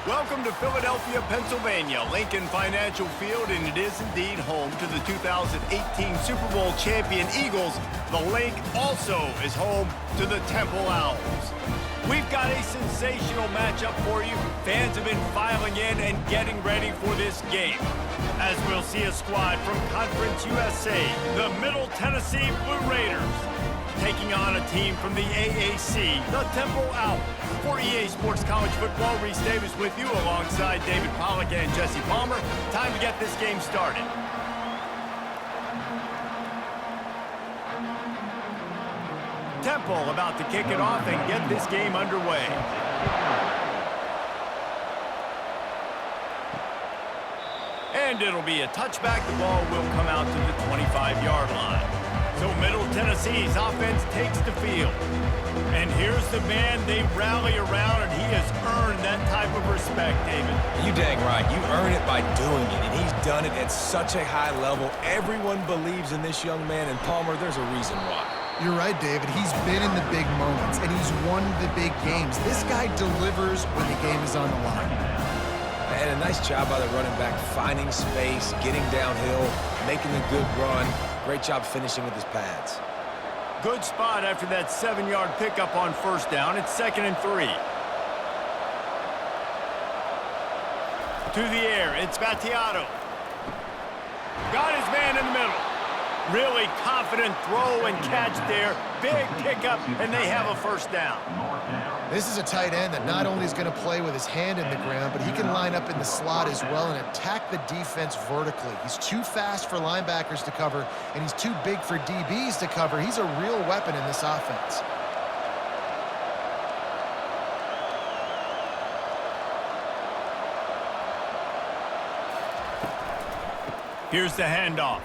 Welcome to Philadelphia, Pennsylvania, Lincoln Financial Field, and it is indeed home to the 2018 Super Bowl champion Eagles. The Link also is home to the Temple Owls. We've got a sensational matchup for you. Fans have been filing in and getting ready for this game, as we'll see a squad from Conference USA, the Middle Tennessee Blue Raiders, taking on a team from the AAC, the Temple Owls. For EA Sports College Football, Reese Davis with you alongside David Pollack and Jesse Palmer. Time to get this game started. Temple about to kick it off and get this game underway. And it'll be a touchback. The ball will come out to the 25-yard line. So Middle Tennessee's offense takes the field. And here's the man they rally around, and he has earned that type of respect, David. You dang right. You earn it by doing it, and he's done it at such a high level. Everyone believes in this young man, and Palmer, there's a reason why. You're right, David. He's been in the big moments, and he's won the big games. This guy delivers when the game is on the line. And a nice job by the running back, finding space, getting downhill, making a good run. Great job finishing with his pads. Good spot after that 7-yard pickup on first down. It's 2nd and 3. To the air, it's Battiato. Got his man in the middle. Really confident throw and catch there. Big pickup, and they have a first down. This is a tight end that not only is going to play with his hand in the ground, but he can line up in the slot as well and attack the defense vertically. He's too fast for linebackers to cover, and he's too big for DBs to cover. He's a real weapon in this offense. Here's the handoff.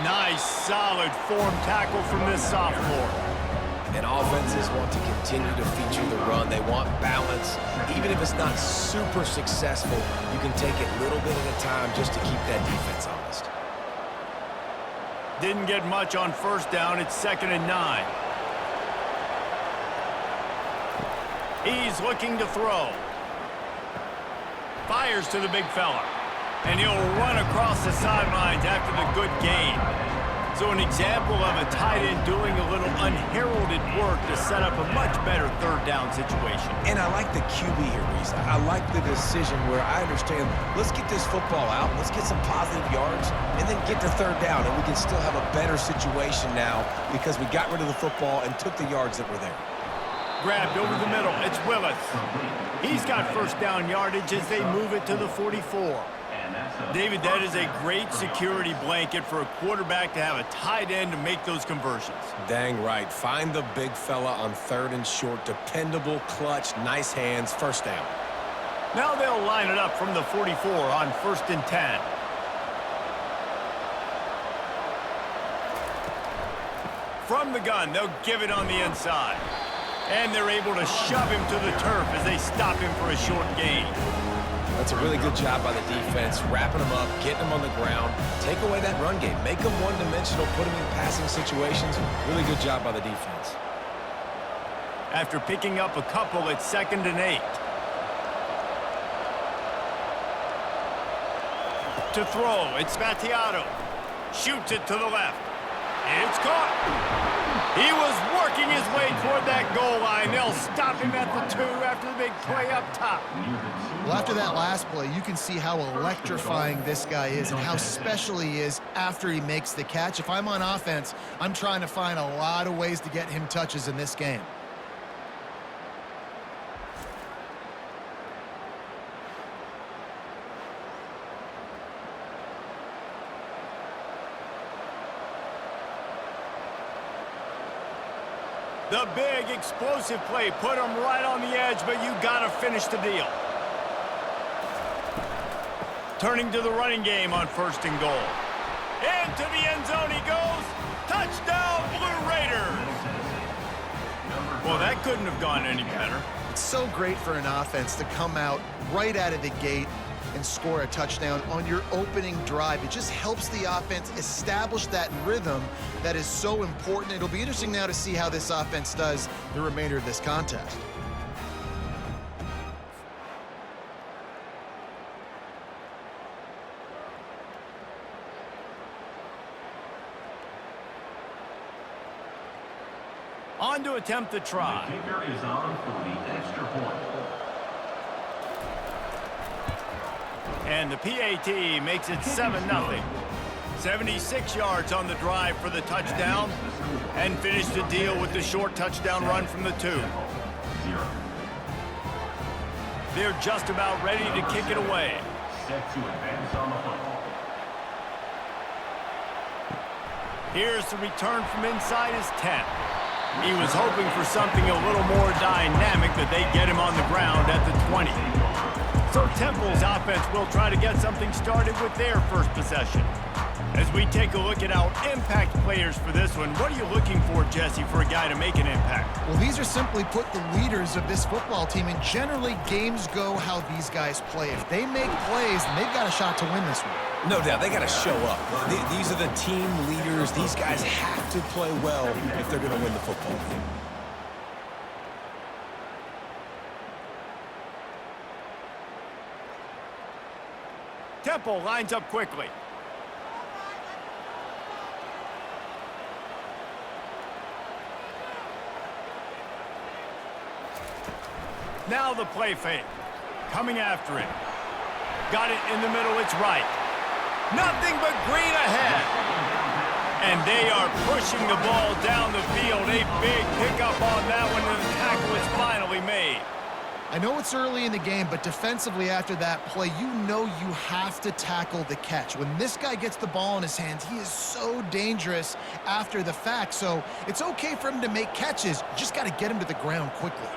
Nice, solid form tackle from this sophomore. And offenses want to continue to feature the run. They want balance. Even if it's not super successful, you can take it little bit at a time just to keep that defense honest. Didn't get much on first down. It's 2nd and 9. He's looking to throw. Fires to the big fella. And he'll run across the sidelines after the good gain. So an example of a tight end doing a little unheralded work to set up a much better third down situation. And I like the QB here, Reese. I like the decision where I understand, let's get this football out, let's get some positive yards, and then get to third down, and we can still have a better situation now because we got rid of the football and took the yards that were there. Grabbed over the middle. It's Willis. He's got first down yardage as they move it to the 44. David, that is a great security blanket for a quarterback to have a tight end to make those conversions. Dang right. Find the big fella on 3rd and short. Dependable, clutch, nice hands, first down. Now they'll line it up from the 44 on 1st and 10. From the gun, they'll give it on the inside. And they're able to shove him to the turf as they stop him for a short gain. That's a really good job by the defense, wrapping them up, getting them on the ground. Take away that run game. Make them one-dimensional, put them in passing situations. Really good job by the defense. After picking up a couple, it's 2nd and 8. To throw, it's Battiato. Shoots it to the left. It's caught. He was working his way toward that goal line. They'll stop him at the 2 after the big play up top. Well, after that last play, you can see how electrifying this guy is and how special he is after he makes the catch. If I'm on offense, I'm trying to find a lot of ways to get him touches in this game. The big explosive play put him right on the edge, but you got to finish the deal. Turning to the running game on 1st and goal. Into the end zone he goes. Touchdown, Blue Raiders. Well, that couldn't have gone any better. It's so great for an offense to come out right out of the gate and score a touchdown on your opening drive. It just helps the offense establish that rhythm that is so important. It'll be interesting now to see how this offense does the remainder of this contest. to attempt the try. The kicker is on for the extra point. And the PAT makes it 7-0. 76 yards on the drive for the touchdown, and finished the deal with the short touchdown run from the 2. They're just about ready to kick it away. Set to advance on the football. Here's the return from inside his 10. He was hoping for something a little more dynamic, that they get him on the ground at the 20. So Temple's offense will try to get something started with their first possession. As we take a look at our impact players for this one, what are you looking for, Jesse, for a guy to make an impact? Well, these are simply put the leaders of this football team, and generally games go how these guys play. If they make plays, then they've got a shot to win this one. No doubt, they got to show up. These are the team leaders. These guys have to play well if they're going to win the football game. Temple lines up quickly. Now the play fake. Coming after it. Got it in the middle, it's right. Nothing but green ahead. And they are pushing the ball down the field. A big pickup on that one, and the tackle is finally made. I know it's early in the game, but defensively after that play, you know you have to tackle the catch. When this guy gets the ball in his hands, he is so dangerous after the fact. So it's okay for him to make catches. You just got to get him to the ground quickly.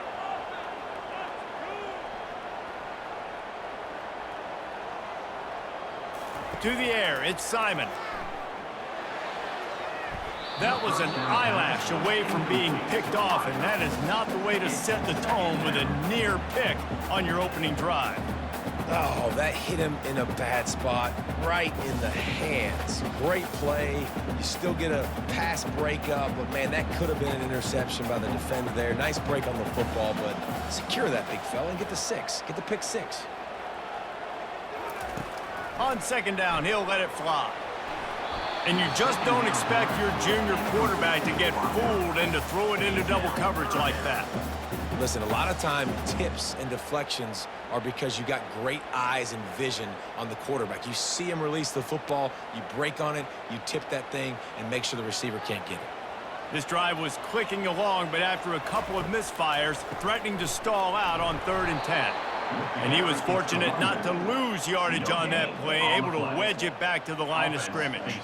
To the air, it's Simon. That was an eyelash away from being picked off, and that is not the way to set the tone with a near pick on your opening drive. Oh, that hit him in a bad spot, right in the hands. Great play. You still get a pass breakup, but, man, that could have been an interception by the defender there. Nice break on the football, but secure that big fella and get the 6. Get the pick 6. On second down, he'll let it fly. And you just don't expect your junior quarterback to get fooled and to throw it into double coverage like that. Listen, a lot of time tips and deflections are because you got great eyes and vision on the quarterback. You see him release the football, you break on it, you tip that thing, and make sure the receiver can't get it. This drive was clicking along, but after a couple of misfires, threatening to stall out on 3rd and 10. And he was fortunate not to lose yardage on that play, able to wedge it back to the line of scrimmage.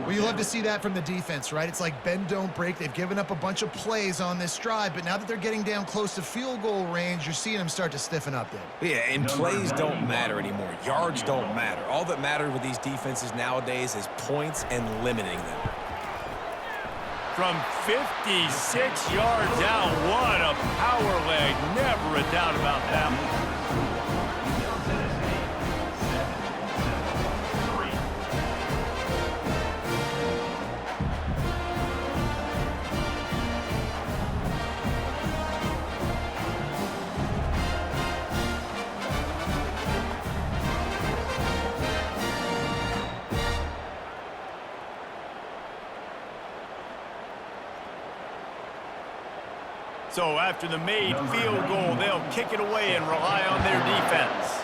Well, you love to see that from the defense, right? It's like bend, don't break. They've given up a bunch of plays on this drive, but now that they're getting down close to field goal range, you're seeing them start to stiffen up there. Yeah, and plays don't matter anymore. Yards don't matter. All that matters with these defenses nowadays is points and limiting them. From 56 yards out, what a power leg. Never a doubt about that one. So after the made field goal, they'll kick it away and rely on their defense.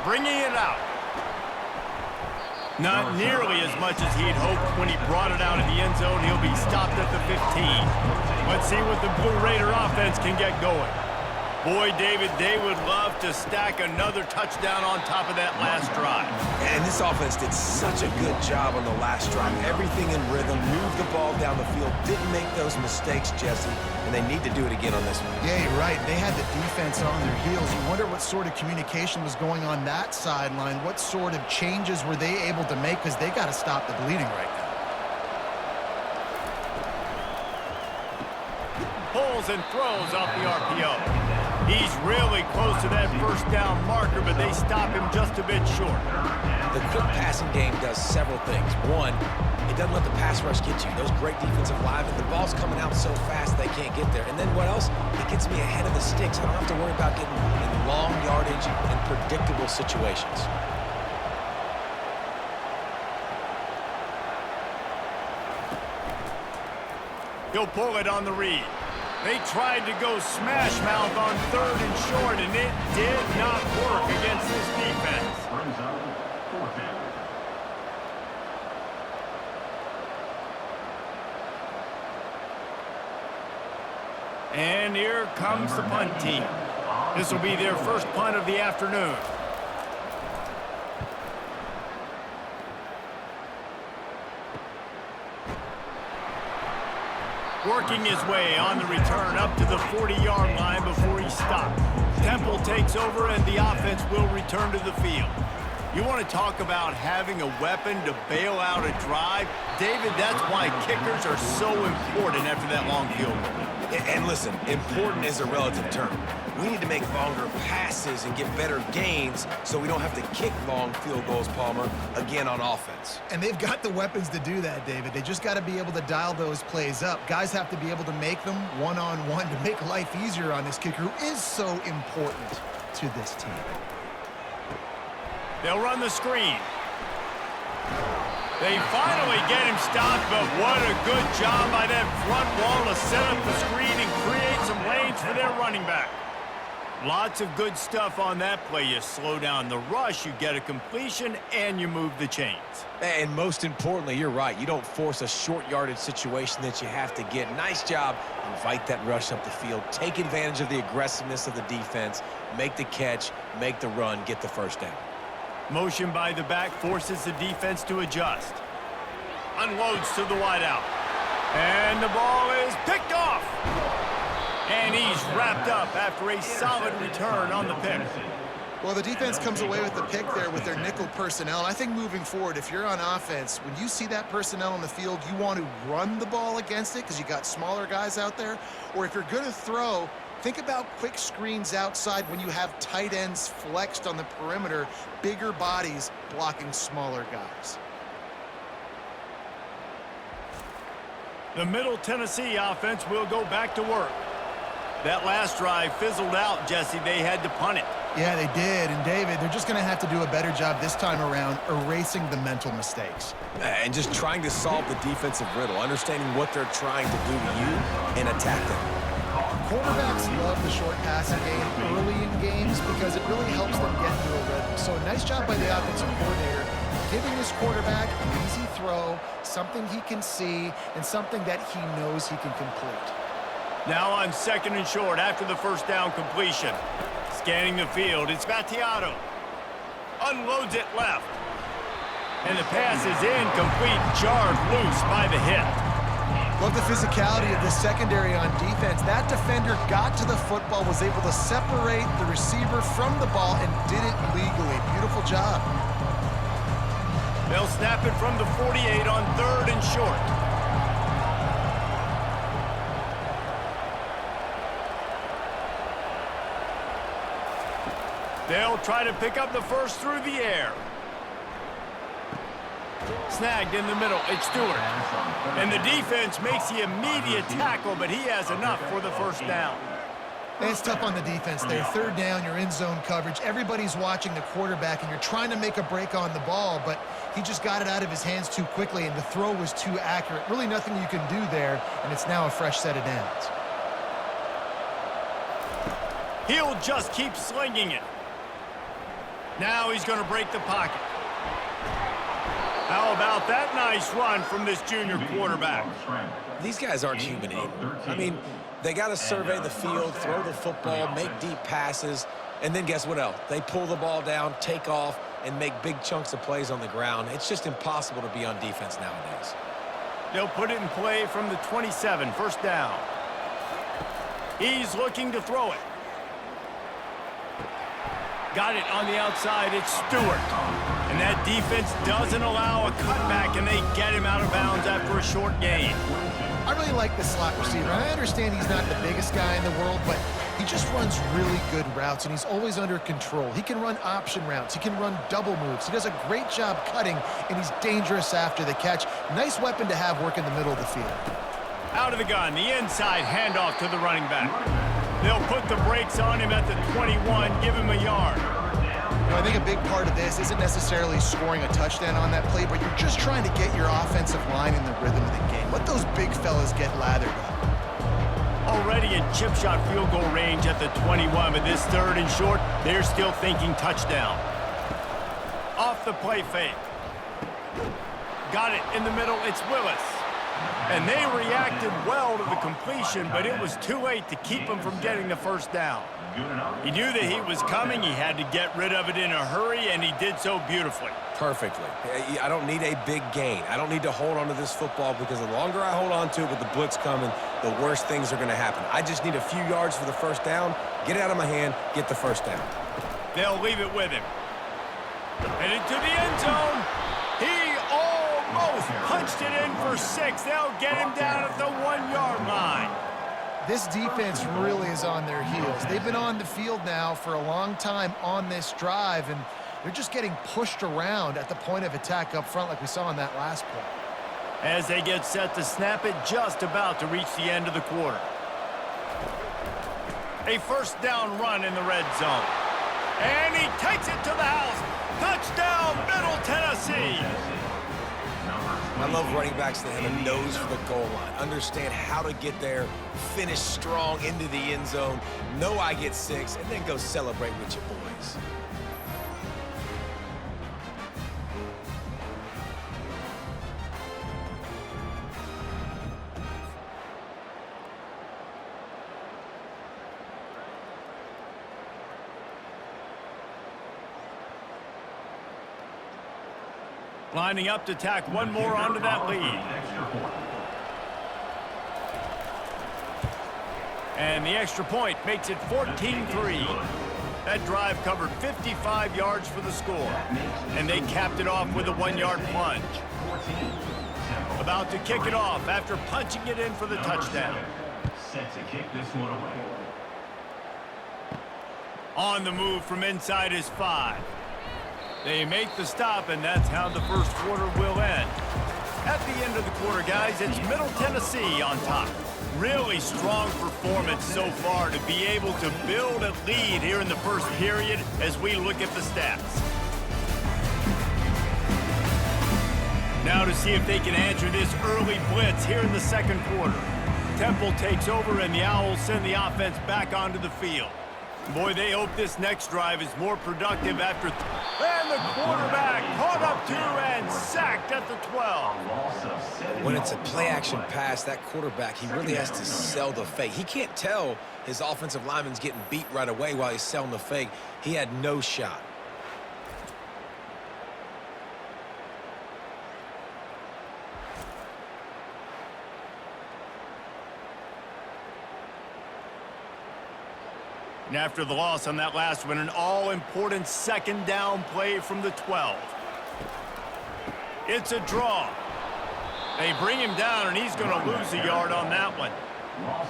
Bringing it out. Not nearly as much as he'd hoped when he brought it out of the end zone. He'll be stopped at the 15. Let's see what the Blue Raider offense can get going. Boy, David, they would love to stack another touchdown on top of that last drive. And this offense did such a good job on the last drive. Everything in rhythm, moved the ball down the field, didn't make those mistakes, Jesse, and they need to do it again on this one. Yeah, you're right. They had the defense on their heels. You wonder what sort of communication was going on that sideline. What sort of changes were they able to make, because they got to stop the bleeding right now. Pulls and throws off the RPO. He's really close to that first down marker, but they stop him just a bit short. The quick passing game does several things. One, it doesn't let the pass rush get you. Those great defensive linemen, the ball's coming out so fast they can't get there. And then what else? It gets me ahead of the sticks. I don't have to worry about getting in long yardage and predictable situations. He'll pull it on the read. They tried to go smash mouth on 3rd and short, and it did not work against this defense. Brings up 4th down. And here comes the punt team. This will be their first punt of the afternoon. Working his way on the return up to the 40-yard line before he stopped. Temple takes over and the offense will return to the field. You want to talk about having a weapon to bail out a drive? David, that's why kickers are so important after that long field goal. And listen, important is a relative term. We need to make longer passes and get better gains so we don't have to kick long field goals, Palmer, again on offense. And they've got the weapons to do that, David. They just got to be able to dial those plays up. Guys have to be able to make them one-on-one to make life easier on this kicker who is so important to this team. They'll run the screen. They finally get him stopped, but what a good job by that front wall to set up the screen and create some lanes for their running back. Lots of good stuff on that play. You slow down the rush, you get a completion, and you move the chains. And most importantly, you're right. You don't force a short yardage situation that you have to get. Nice job. Invite that rush up the field. Take advantage of the aggressiveness of the defense. Make the catch, make the run, get the first down. Motion by the back forces the defense to adjust. Unloads to the wideout. And the ball is picked off. And he's wrapped up after a solid return on the pick. Well, the defense comes away with the pick there with their nickel personnel. And I think moving forward, if you're on offense, when you see that personnel on the field, you want to run the ball against it because you got smaller guys out there. Or if you're going to throw, think about quick screens outside when you have tight ends flexed on the perimeter, bigger bodies blocking smaller guys. The Middle Tennessee offense will go back to work. That last drive fizzled out, Jesse. They had to punt it. Yeah, they did. And, David, they're just going to have to do a better job this time around erasing the mental mistakes. And just trying to solve the defensive riddle, understanding what they're trying to do to you and attack them. Quarterbacks love the short passing game early in games because it really helps them get into a rhythm. So a nice job by the offensive coordinator giving his quarterback an easy throw, something he can see, and something that he knows he can complete. Now on 2nd and short after the first down completion. Scanning the field, it's Vattiato. Unloads it left. And the pass is incomplete, jarred loose by the hit. Love the physicality of the secondary on defense. That defender got to the football, was able to separate the receiver from the ball, and did it legally. Beautiful job. They'll snap it from the 48 on 3rd and short. They'll try to pick up the first through the air. Snagged in the middle, it's Stewart. And the defense makes the immediate tackle, but he has enough for the first down. And it's tough on the defense there. 3rd down, you're in zone coverage. Everybody's watching the quarterback, and you're trying to make a break on the ball, but he just got it out of his hands too quickly, and the throw was too accurate. Really nothing you can do there, and it's now a fresh set of downs. He'll just keep slinging it. Now he's going to break the pocket. How about that nice run from this junior quarterback? These guys aren't human anymore. I mean, they got to survey the field, throw the football, make deep passes, and then guess what else? They pull the ball down, take off, and make big chunks of plays on the ground. It's just impossible to be on defense nowadays. They'll put it in play from the 27, first down. He's looking to throw it. Got it on the outside, it's Stewart. And that defense doesn't allow a cutback, and they get him out of bounds after a short gain. I really like the slot receiver. I understand he's not the biggest guy in the world, but he just runs really good routes, and he's always under control. He can run option routes. He can run double moves. He does a great job cutting, and he's dangerous after the catch. Nice weapon to have work in the middle of the field. Out of the gun, the inside handoff to the running back. They'll put the brakes on him at the 21, give him a yard. I think a big part of this isn't necessarily scoring a touchdown on that play, but you're just trying to get your offensive line in the rhythm of the game. Let those big fellas get lathered up. Already in chip shot field goal range at the 21, but this third and short, they're still thinking touchdown. Off the play fake. Got it in the middle, it's Willis. And they reacted well to the completion, but it was too late to keep him from getting the first down. He knew that he was coming, he had to get rid of it in a hurry, and he did so beautifully. Perfectly. I don't need a big gain. I don't need to hold on to this football because the longer I hold on to it with the blitz coming, the worse things are going to happen. I just need a few yards for the first down, get it out of my hand, get the first down. They'll leave it with him. Headed to the end zone. He almost punched it in for 6. They'll get him down at the 1-yard line. This defense really is on their heels. They've been on the field now for a long time on this drive, and they're just getting pushed around at the point of attack up front like we saw in that last play. As they get set to snap it, just about to reach the end of the quarter. A first down run in the red zone. And he takes it to the house. Touchdown, Middle Tennessee. I love running backs that have a nose for the goal line. Understand how to get there, finish strong into the end zone, know I get 6, and then go celebrate with your boys. Lining up to tack one more onto that lead. And the extra point makes it 14-3. That drive covered 55 yards for the score. And they capped it off with a 1-yard plunge. About to kick it off after punching it in for the touchdown. Set to kick this one away. On the move from inside his 5. They make the stop, and that's how the first quarter will end. At the end of the quarter, guys, it's Middle Tennessee on top. Really strong performance so far to be able to build a lead here in the first period as we look at the stats. Now to see if they can answer this early blitz here in the second quarter. Temple takes over, and the Owls send the offense back onto the field. Boy, they hope this next drive is more productive after... And the quarterback caught up to and sacked at the 12. When it's a play-action pass, that quarterback, he really has to sell the fake. He can't tell his offensive lineman's getting beat right away while he's selling the fake. He had no shot. And after the loss on that last one, an all-important second down play from the 12. It's a draw. They bring him down, and he's going to lose a yard on that one.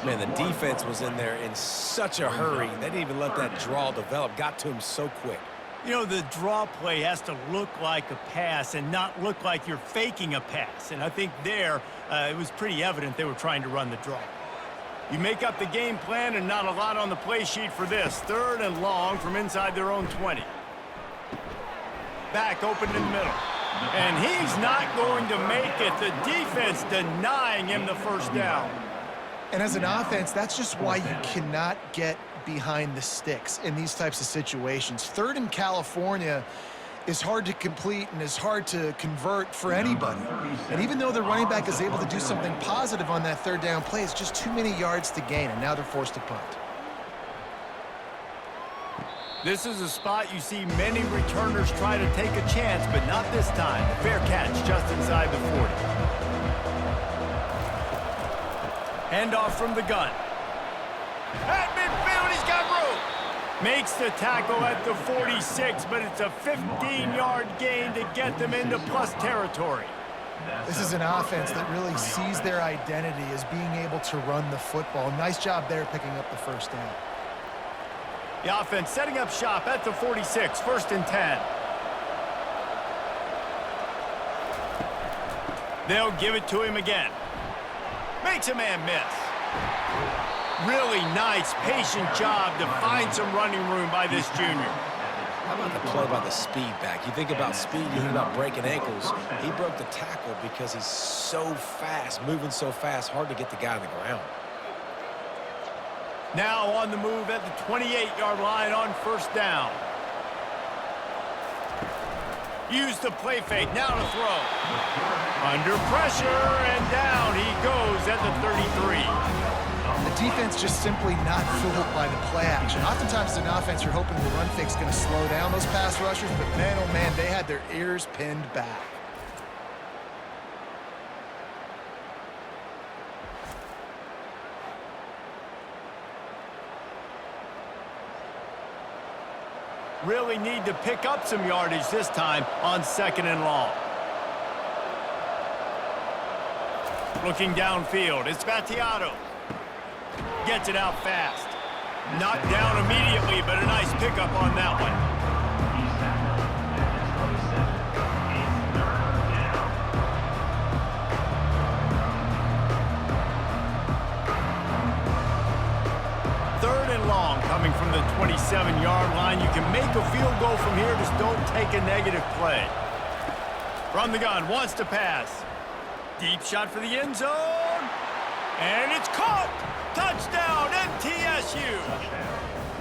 Man, the defense was in there in such a hurry. They didn't even let that draw develop. Got to him so quick. You know, the draw play has to look like a pass and not look like you're faking a pass. And I think there, it was pretty evident they were trying to run the draw. You make up the game plan and not a lot on the play sheet for this. 3rd and long from inside their own 20. Back open in the middle. And he's not going to make it. The defense denying him the first down. And as an offense, that's just why you cannot get behind the sticks in these types of situations. 3rd in California is hard to complete and is hard to convert for anybody. And even though the running back is able to do something positive on that 3rd down play, it's just too many yards to gain, and now they're forced to punt. This is a spot you see many returners try to take a chance, but not this time. Fair catch just inside the 40. Handoff from the gun. At midfield, he's got room. Makes the tackle at the 46, but it's a 15-yard gain to get them into plus territory. This is an offense that really sees their identity as being able to run the football. Nice job there picking up the first down. The offense setting up shop at the 46, 1st and 10. They'll give it to him again. Makes a man miss. Really nice, patient job to find some running room by this junior. How about the play by the speed back? You think about speed, you think about breaking ankles. He broke the tackle because he's so fast, moving so fast, hard to get the guy on the ground. Now on the move at the 28-yard line on first down. Use the play fake, now to throw. Under pressure, and down he goes at the 33. The defense just simply not fooled by the play action. Oftentimes as an offense, you're hoping the run fake's going to slow down those pass rushers, but man, oh man, they had their ears pinned back. Really need to pick up some yardage this time on 2nd and long. Looking downfield, it's Battiato. Gets it out fast. Not down immediately, but a nice pickup on that one. Third and long coming from the 27-yard line. You can make a field goal from here, just don't take a negative play. From the gun, wants to pass. Deep shot for the end zone. And it's caught! Touchdown, MTSU!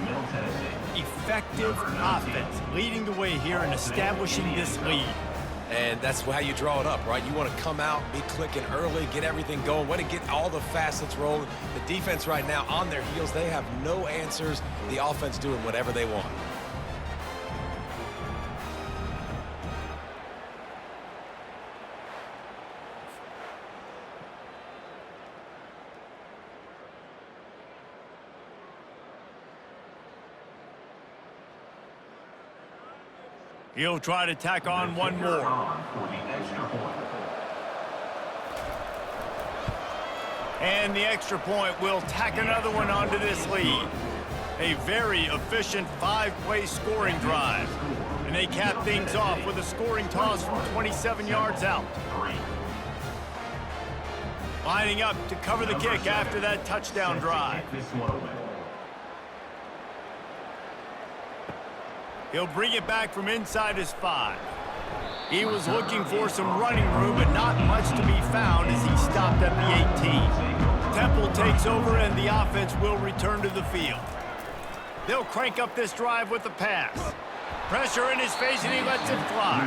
Middle Tennessee. Effective offense, leading the way here and establishing this lead. And that's how you draw it up, right? You want to come out, be clicking early, get everything going, want to get all the facets rolling. The defense right now on their heels, they have no answers. The offense doing whatever they want. He'll try to tack on one more. For the extra point. And the extra point will tack another one onto this lead. A very efficient 5-play scoring drive. And they cap things off with a scoring toss from 27 yards out. Lining up to cover the kick after that touchdown drive. This one away. He'll bring it back from inside his 5. He was looking for some running room, but not much to be found as he stopped at the 18. Temple takes over, and the offense will return to the field. They'll crank up this drive with the pass. Pressure in his face, and he lets it fly.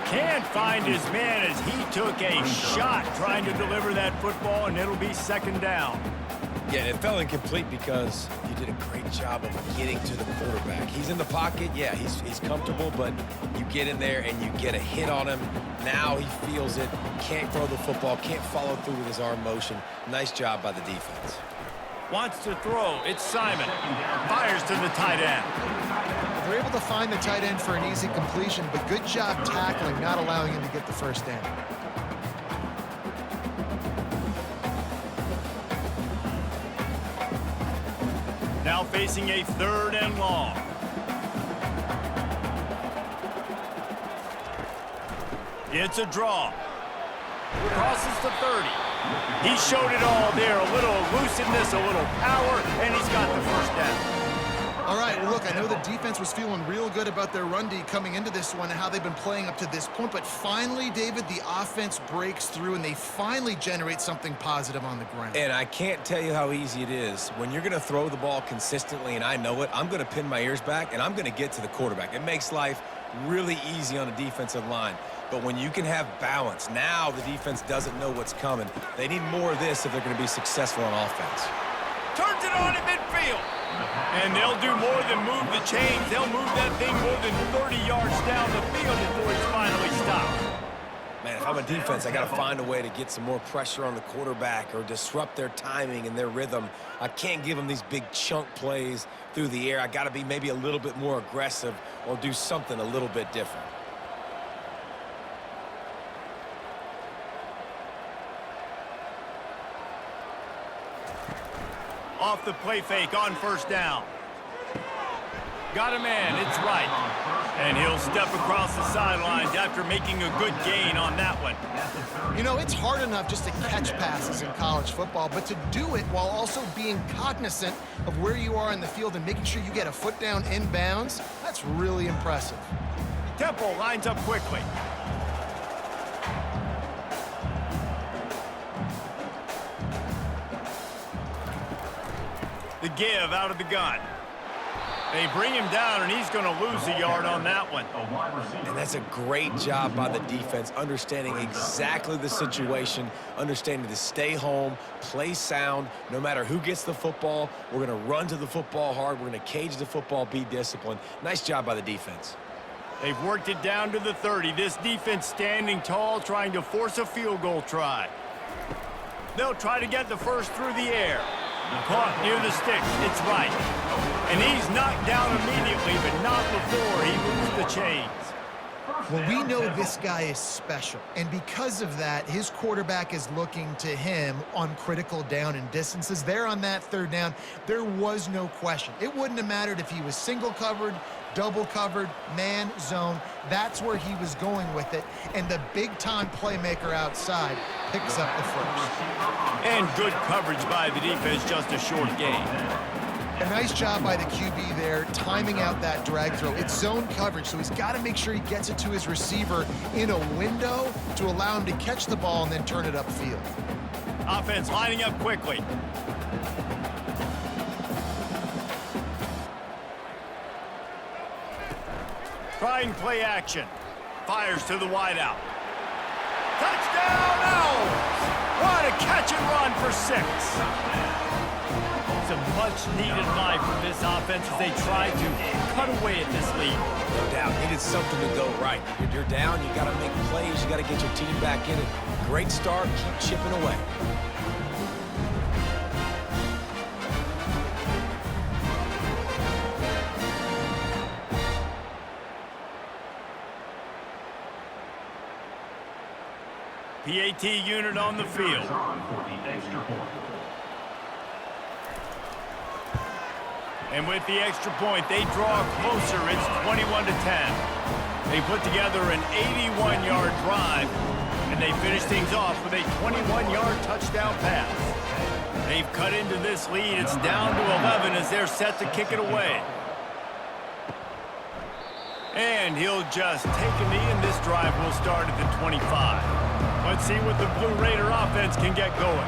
Can't find his man as he took a shot trying to deliver that football, and it'll be 2nd down. Yeah, it fell incomplete because you did a great job of getting to the quarterback. He's in the pocket, yeah, he's comfortable, but you get in there and you get a hit on him. Now he feels it, can't throw the football, can't follow through with his arm motion. Nice job by the defense. Wants to throw, it's Simon. Fires to the tight end. They're able to find the tight end for an easy completion, but good job tackling, not allowing him to get the first down. Now facing a 3rd and long. It's a draw. Crosses the 30. He showed it all there. A little elusiveness, a little power, and he's got the first down. All right, well, look, I know the defense was feeling real good about their run D coming into this one and how they've been playing up to this point, but finally, David, the offense breaks through and they finally generate something positive on the ground. And I can't tell you how easy it is. When you're going to throw the ball consistently, and I know it, I'm going to pin my ears back, and I'm going to get to the quarterback. It makes life really easy on a defensive line. But when you can have balance, now the defense doesn't know what's coming. They need more of this if they're going to be successful on offense. Turns it on in midfield. And they'll do more than move the chains. They'll move that thing more than 30 yards down the field before he's finally stopped. Man, if I'm a defense, I got to find a way to get some more pressure on the quarterback or disrupt their timing and their rhythm. I can't give them these big chunk plays through the air. I got to be maybe a little bit more aggressive or do something a little bit different. Off the play fake on first down. Got a man, it's right. And he'll step across the sidelines after making a good gain on that one. You know, it's hard enough just to catch passes in college football, but to do it while also being cognizant of where you are in the field and making sure you get a foot down inbounds, that's really impressive. Temple lines up quickly. The give out of the gun. They bring him down, and he's going to lose a yard on that one. And that's a great job by the defense, understanding exactly the situation, understanding to stay home, play sound. No matter who gets the football, we're going to run to the football hard. We're going to cage the football, be disciplined. Nice job by the defense. They've worked it down to the 30. This defense standing tall, trying to force a field goal try. They'll try to get the first through the air. Caught near the sticks. It's right. And he's knocked down immediately, but not before he moves the chains. Well, we know this guy is special, and because of that, his quarterback is looking to him on critical down and distances. There on that third down, there was no question. It wouldn't have mattered if he was single covered, double covered, man, zone. That's where he was going with it, and the big-time playmaker outside picks up the first. And good coverage by the defense, just a short gain. A nice job by the QB there, timing out that drag throw. It's zone coverage, so he's got to make sure he gets it to his receiver in a window to allow him to catch the ball and then turn it upfield. Offense lining up quickly. Trying play action. Fires to the wideout. Touchdown, Owls! What a catch and run for 6. Some much-needed life from this offense as they try to cut away at this lead. No doubt, needed something to go right. If you're down, you got to make plays. You got to get your team back in it. Great start, keep chipping away. PAT unit on the field. And with the extra point, they draw closer. It's 21-10. They put together an 81-yard drive, and they finish things off with a 21-yard touchdown pass. They've cut into this lead. It's down to 11 as they're set to kick it away. And he'll just take a knee, and this drive will start at the 25. Let's see what the Blue Raider offense can get going.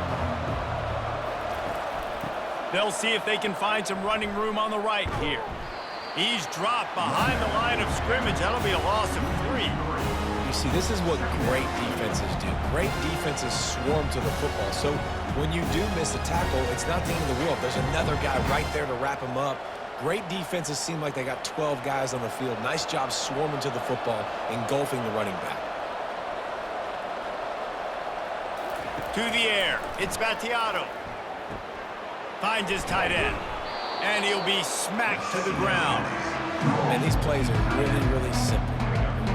They'll see if they can find some running room on the right here. He's dropped behind the line of scrimmage. That'll be a loss of 3. You see, this is what great defenses do. Great defenses swarm to the football. So when you do miss a tackle, it's not the end of the world. There's another guy right there to wrap him up. Great defenses seem like they got 12 guys on the field. Nice job swarming to the football, engulfing the running back. To the air. It's Battiato. Finds his tight end. And he'll be smacked to the ground. And these plays are really, really simple.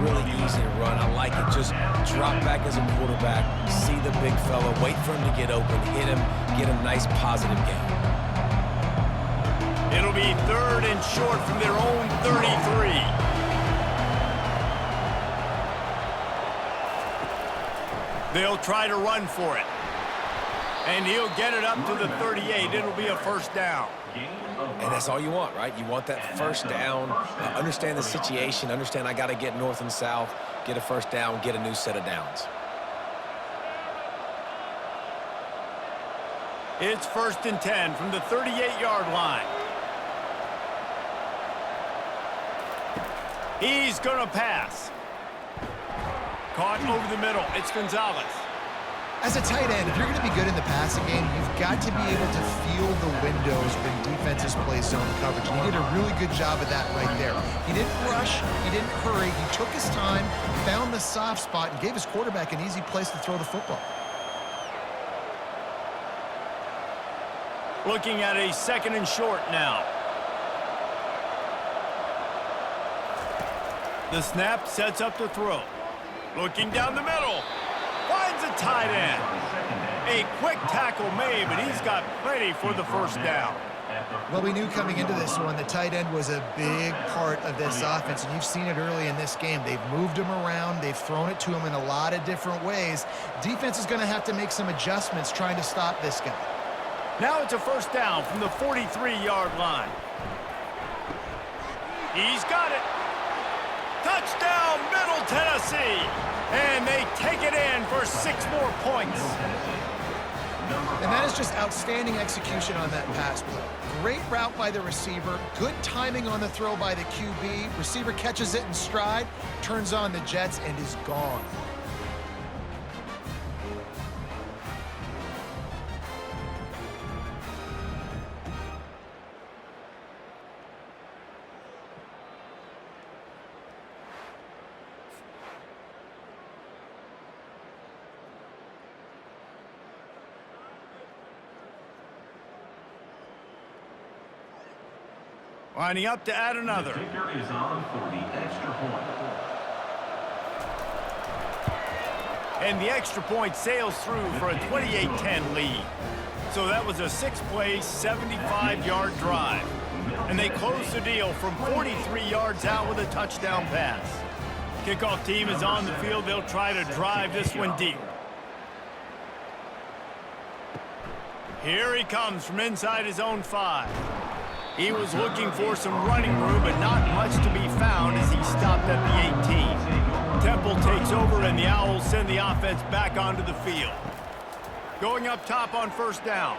Really easy to run. I like it. Just drop back as a quarterback. See the big fella. Wait for him to get open. Hit him. Get a nice positive gain. It'll be 3rd and short from their own 33. They'll try to run for it. And he'll get it up to the 38. It'll be a first down. And that's all you want, right? You want that first down. Understand the situation. Understand I got to get north and south, get a first down, get a new set of downs. It's 1st and 10 from the 38-yard line. He's going to pass. Caught over the middle. It's Gonzalez. As a tight end, if you're going to be good in the passing game, you've got to be able to feel the windows when defenses play zone coverage. And he did a really good job of that right there. He didn't rush. He didn't hurry. He took his time, found the soft spot, and gave his quarterback an easy place to throw the football. Looking at a 2nd and short now. The snap sets up the throw. Looking down the middle. Finds a tight end. A quick tackle made, but he's got plenty for the first down. Well, we knew coming into this one the tight end was a big part of this offense, and you've seen it early in this game. They've moved him around. They've thrown it to him in a lot of different ways. Defense is going to have to make some adjustments trying to stop this guy. Now it's a first down from the 43-yard line. He's got it. Touchdown, Middle Tennessee. And they take it in for 6 more points. And that is just outstanding execution on that pass play. Great route by the receiver, good timing on the throw by the QB. Receiver catches it in stride, turns on the jets, and is gone. Lining up to add another. The kicker is on for the extra point. And the extra point sails through for a 28-10 lead. So that was a 6-play, 75-yard drive. And they close the deal from 43 yards out with a touchdown pass. Kickoff team is on the field. They'll try to drive this one deep. Here he comes from inside his own 5. He was looking for some running room, but not much to be found as he stopped at the 18. Temple takes over, and the Owls send the offense back onto the field. Going up top on first down.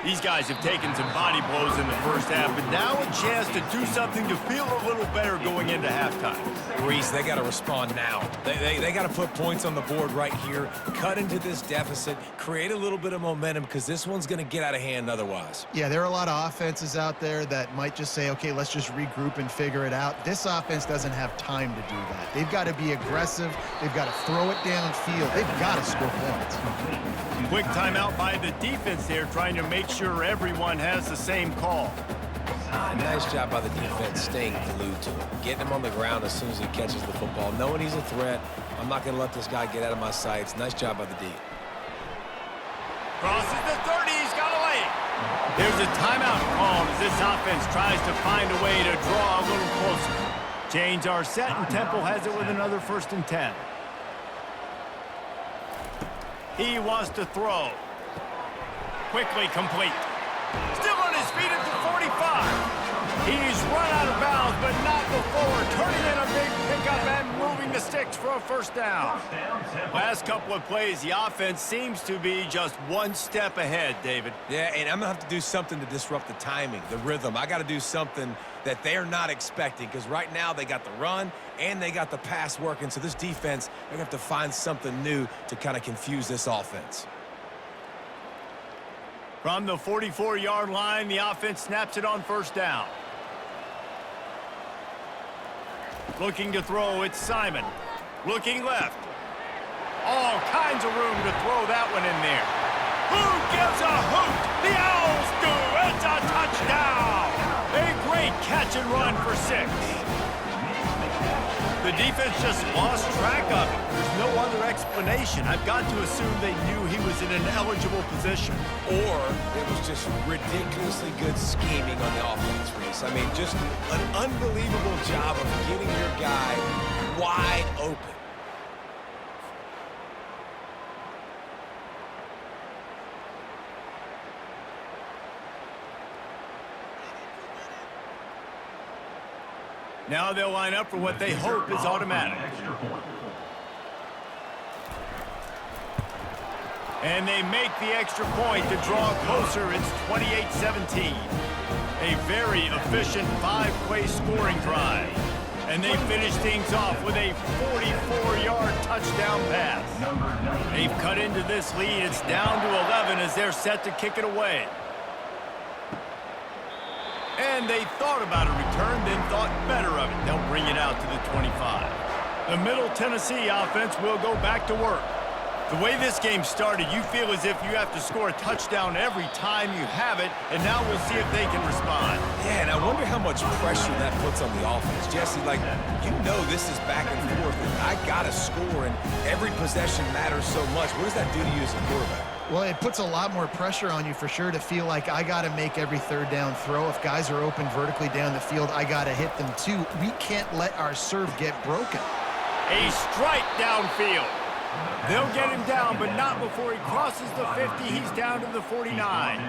These guys have taken some body blows in the first half, but now a chance to do something to feel a little better going into halftime. Reese, they got to respond now. They got to put points on the board right here, cut into this deficit, create a little bit of momentum, because this one's going to get out of hand otherwise. Yeah, there are a lot of offenses out there that might just say, okay, let's just regroup and figure it out. This offense doesn't have time to do that. They've got to be aggressive. They've got to throw it downfield. They've got to score points. Quick timeout by the defense there, trying to make sure everyone has the same call. Nice job by the defense staying glued to him, getting him on the ground as soon as he catches the football, knowing he's a threat. I'm not going to let this guy get out of my sights. Nice job by the D. Crosses the 30, he's got a lane. There's a timeout called as this offense tries to find a way to draw a little closer. Chains are set, and Temple has it with another 1st and 10. He wants to throw. Quickly complete. Still on his feet at the 45. He's run out of bounds, but not before turning in a big pickup and moving the sticks for a first down. Last couple of plays, the offense seems to be just one step ahead, David. Yeah, and I'm going to have to do something to disrupt the timing, the rhythm. I got to do something that they're not expecting, because right now they got the run and they got the pass working. So this defense, they're going to have to find something new to kind of confuse this offense. From the 44-yard line, the offense snaps it on first down. Looking to throw, it's Simon. Looking left. All kinds of room to throw that one in there. Who gives a hoot? The Owls do. It's a touchdown. A great catch and run for 6. The defense just lost track of him. There's no other explanation. I've got to assume they knew he was in an eligible position. Or it was just ridiculously good scheming on the offense, Reese. I mean, just an unbelievable job of getting your guy wide open. Now they'll line up for what they hope is automatic. And they make the extra point to draw closer. It's 28-17. A very efficient 5-play scoring drive. And they finish things off with a 44-yard touchdown pass. They've cut into this lead. It's down to 11 as they're set to kick it away. And they thought about a return, then thought better of it. They'll bring it out to the 25. The Middle Tennessee offense will go back to work. The way this game started, you feel as if you have to score a touchdown every time you have it, and now we'll see if they can respond. Yeah, and I wonder how much pressure that puts on the offense. Jesse, like, you know this is back and forth, and I got to score, and every possession matters so much. What does that do to you as a quarterback? Well, it puts a lot more pressure on you for sure to feel like I got to make every third down throw. If guys are open vertically down the field, I got to hit them too. We can't let our serve get broken. A strike downfield. They'll get him down, but not before he crosses the 50. He's down to the 49.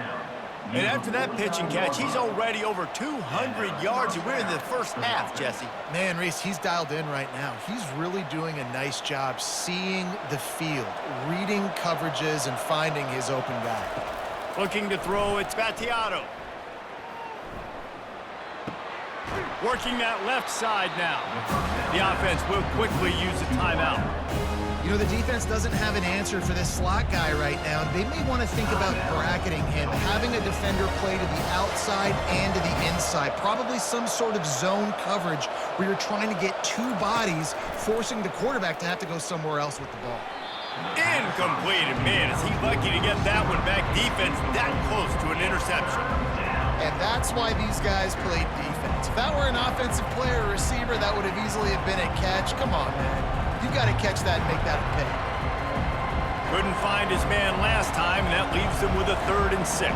And after that pitch and catch, he's already over 200 yards, and we're in the first half, Jesse. Man, Reese, he's dialed in right now. He's really doing a nice job seeing the field, reading coverages, and finding his open guy. Looking to throw, it's Battiato. Working that left side now. The offense will quickly use a timeout. You know, the defense doesn't have an answer for this slot guy right now. They may want to think about bracketing him, having a defender play to the outside and to the inside. Probably some sort of zone coverage where you're trying to get two bodies, forcing the quarterback to have to go somewhere else with the ball. Incomplete, and man, is he lucky to get that one back. Defense that close to an interception. And that's why these guys played defense. If that were an offensive player or receiver, that would have easily have been a catch. Come on, man. You got to catch that and make that a pick. Couldn't find his man last time, and that leaves him with a 3rd and 6.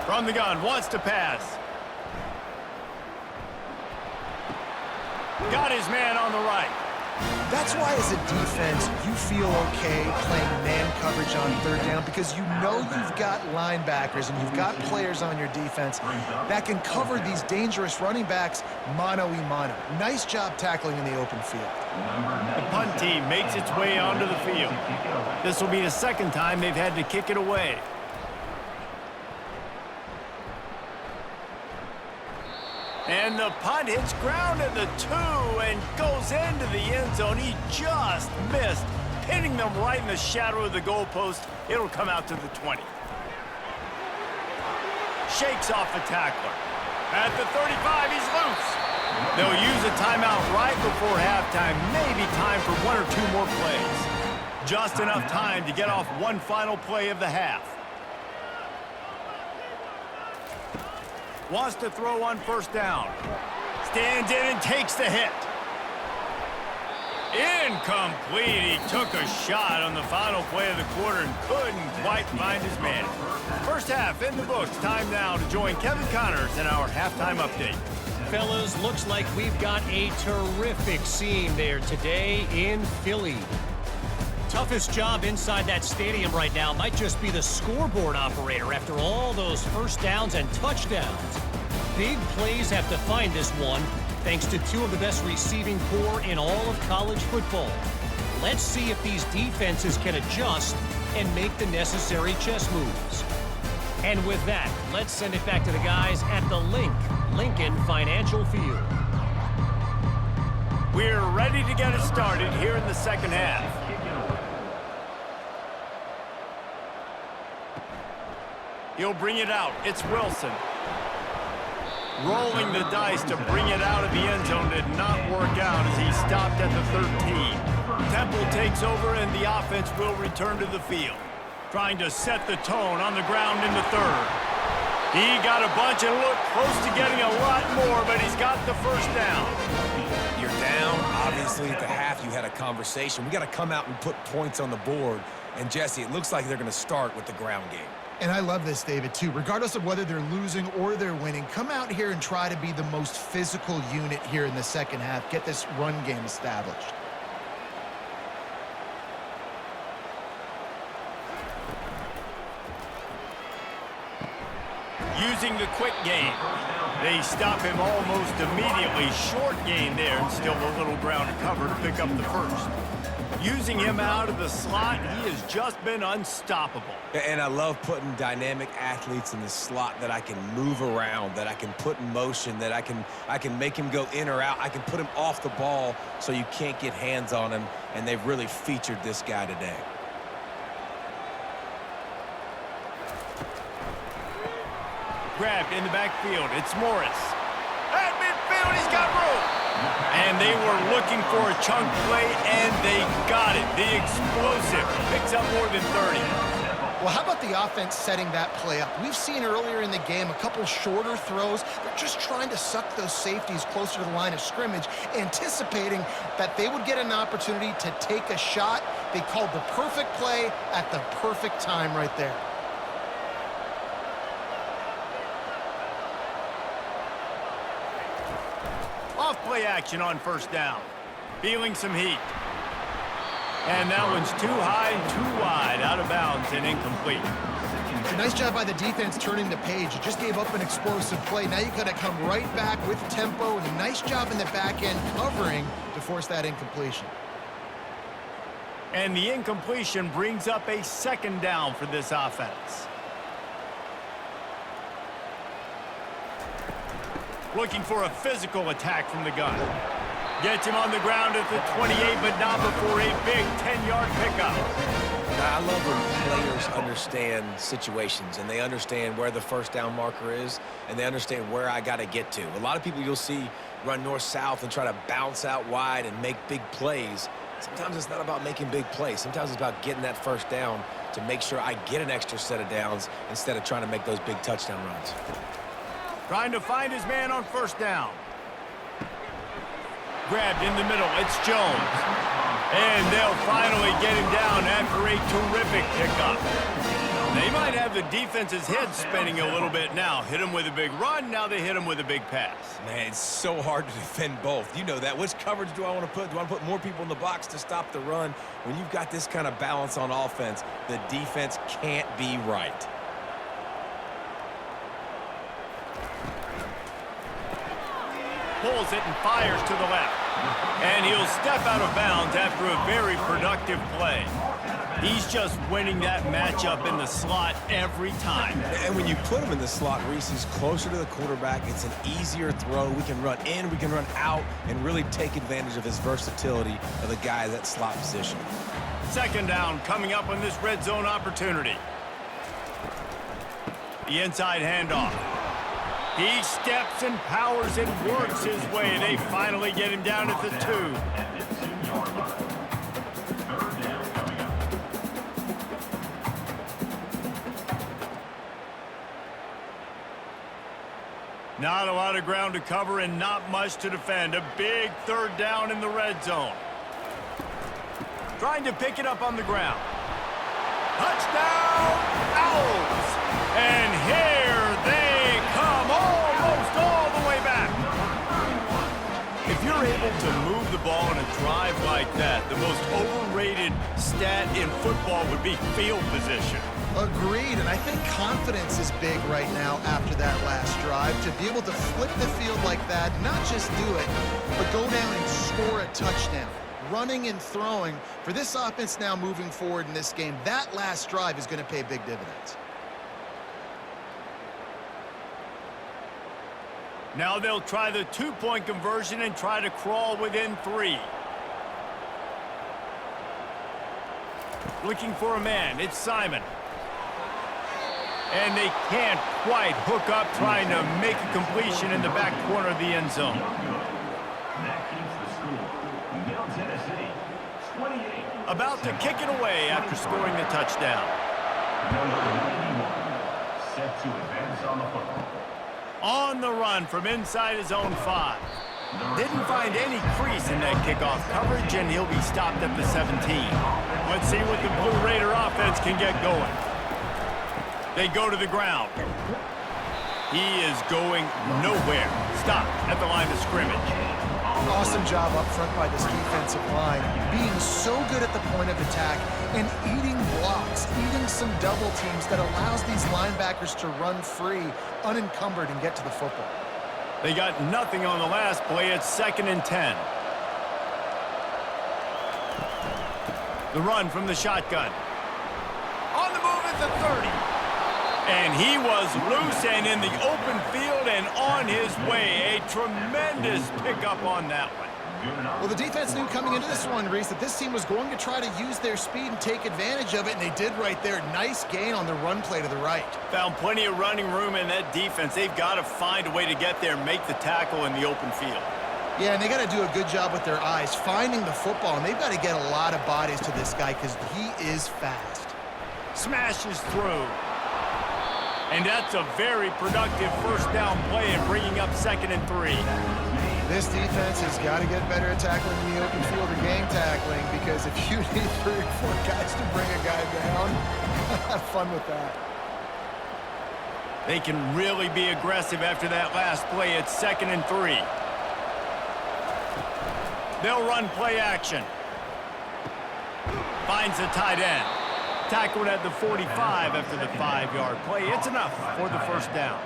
From the gun, wants to pass. Got his man on the right. That's why as a defense, you feel okay playing man coverage on 3rd down because you know you've got linebackers and you've got players on your defense that can cover these dangerous running backs mano-a-mano. Nice job tackling in the open field. The punt team makes its way onto the field. This will be the 2nd time they've had to kick it away. And the punt hits ground at the 2 and goes into the end zone. He just missed, pinning them right in the shadow of the goalpost. It'll come out to the 20. Shakes off the tackler. At the 35, he's loose. They'll use a timeout right before halftime. Maybe time for 1 or 2 more plays. Just enough time to get off one final play of the half. Wants to throw on 1st down. Stands in and takes the hit. Incomplete. He took a shot on the final play of the quarter and couldn't quite find his man. First half in the books. Time now to join Kevin Connors in our halftime update. Fellas, looks like we've got a terrific scene there today in Philly. Toughest job inside that stadium right now might just be the scoreboard operator after all those first downs and touchdowns. Big plays have defined this one, thanks to 2 of the best receiving corps in all of college football. Let's see if these defenses can adjust and make the necessary chess moves. And with that, let's send it back to the guys at the Lincoln Financial Field. We're ready to get it started here in the 2nd half. He'll bring it out. It's Wilson. Rolling the dice to bring it out of the end zone did not work out as he stopped at the 13. Temple takes over and the offense will return to the field. Trying to set the tone on the ground in the 3rd. He got a bunch and looked close to getting a lot more, but he's got the 1st down. You're down. Obviously, at the half, you had a conversation. We got to come out and put points on the board. And, Jesse, it looks like they're going to start with the ground game. And I love this, David, too. Regardless of whether they're losing or they're winning, come out here and try to be the most physical unit here in the 2nd half. Get this run game established. Using the quick game. They stop him almost immediately. Short gain there and still a little ground to cover to pick up the 1st. Using him out of the slot, he has just been unstoppable. And I love putting dynamic athletes in the slot that I can move around, that I can put in motion, that I can make him go in or out. I can put him off the ball so you can't get hands on him, and they've really featured this guy today. Grabbed in the backfield. It's Morris. At midfield, he's got room. And they were looking for a chunk play, and they got it. The explosive picks up more than 30. Well, how about the offense setting that play up? We've seen earlier in the game a couple shorter throws. They're just trying to suck those safeties closer to the line of scrimmage, anticipating that they would get an opportunity to take a shot. They called the perfect play at the perfect time right there. Off play action on first down. Feeling some heat. And that one's too high, too wide, out of bounds and incomplete. Nice job by the defense turning the page. You just gave up an explosive play. Now you got to come right back with tempo, and a nice job in the back end covering to force that incompletion. And the incompletion brings up a second down for this offense. Looking for a physical attack from the gun. Gets him on the ground at the 28, but not before a big 10-yard pickup. I love when players understand situations, and they understand where the first down marker is, and they understand where I got to get to. A lot of people you'll see run north-south and try to bounce out wide and make big plays. Sometimes it's not about making big plays. Sometimes it's about getting that first down to make sure I get an extra set of downs instead of trying to make those big touchdown runs. Trying to find his man on first down. Grabbed in the middle, it's Jones. And they'll finally get him down after a terrific pickup. They might have the defense's head spinning a little bit now. Hit him with a big run, now they hit him with a big pass. Man, it's so hard to defend both. You know that. Which coverage do I want to put? Do I want to put more people in the box to stop the run? When you've got this kind of balance on offense, the defense can't be right. Pulls it and fires to the left. And he'll step out of bounds after a very productive play. He's just winning that matchup in the slot every time. And when you put him in the slot, Reese, he's closer to the quarterback. It's an easier throw. We can run in, we can run out, and really take advantage of his versatility of the guy in that slot position. Second down coming up on this red zone opportunity. The inside handoff. He steps and powers and works his way. They finally get him down at the 2. Not a lot of ground to cover and not much to defend. A big third down in the red zone. Trying to pick it up on the ground. Touchdown, Owls! And here they come, almost all the way back. If you're able to move the ball in a drive like that, the most overrated stat in football would be field position. Agreed, and I think confidence is big right now after that last drive. To be able to flip the field like that, not just do it, but go down and score a touchdown. Running and throwing, for this offense now moving forward in this game, that last drive is going to pay big dividends. Now they'll try the two-point conversion and try to crawl within 3. Looking for a man, it's Simon. And they can't quite hook up, trying to make a completion in the back corner of the end zone. That keeps the score. Middle Tennessee, 28. About to kick it away after scoring the touchdown. Number 91, set to advance on the football. On the run from inside his own 5. Didn't find any crease in that kickoff coverage, and he'll be stopped at the 17. Let's see what the Blue Raider offense can get going. They go to the ground. He is going nowhere. Stopped at the line of scrimmage. Awesome job up front by this defensive line, being so good at the point of attack and eating blocks, eating some double teams that allows these linebackers to run free, unencumbered, and get to the football. They got nothing on the last play. It's 2nd and 10. The run from the shotgun. On the move at the 30. And he was loose and in the open field and on his way. A tremendous pickup on that one. Well, the defense knew coming into this one, Reese, that this team was going to try to use their speed and take advantage of it, and they did right there. Nice gain on the run play to the right. Found plenty of running room in that defense. They've got to find a way to get there and make the tackle in the open field. Yeah, and they got to do a good job with their eyes, finding the football, and they've got to get a lot of bodies to this guy because he is fast. Smashes through. And that's a very productive first down play and bringing up 2nd and 3. This defense has got to get better at tackling in the open field or gang tackling, because if you need 3 or 4 guys to bring a guy down, have fun with that. They can really be aggressive after that last play. It's 2nd and 3. They'll run play action. Finds the tight end. Tackled at the 45 after the 5-yard play. It's enough for the first down.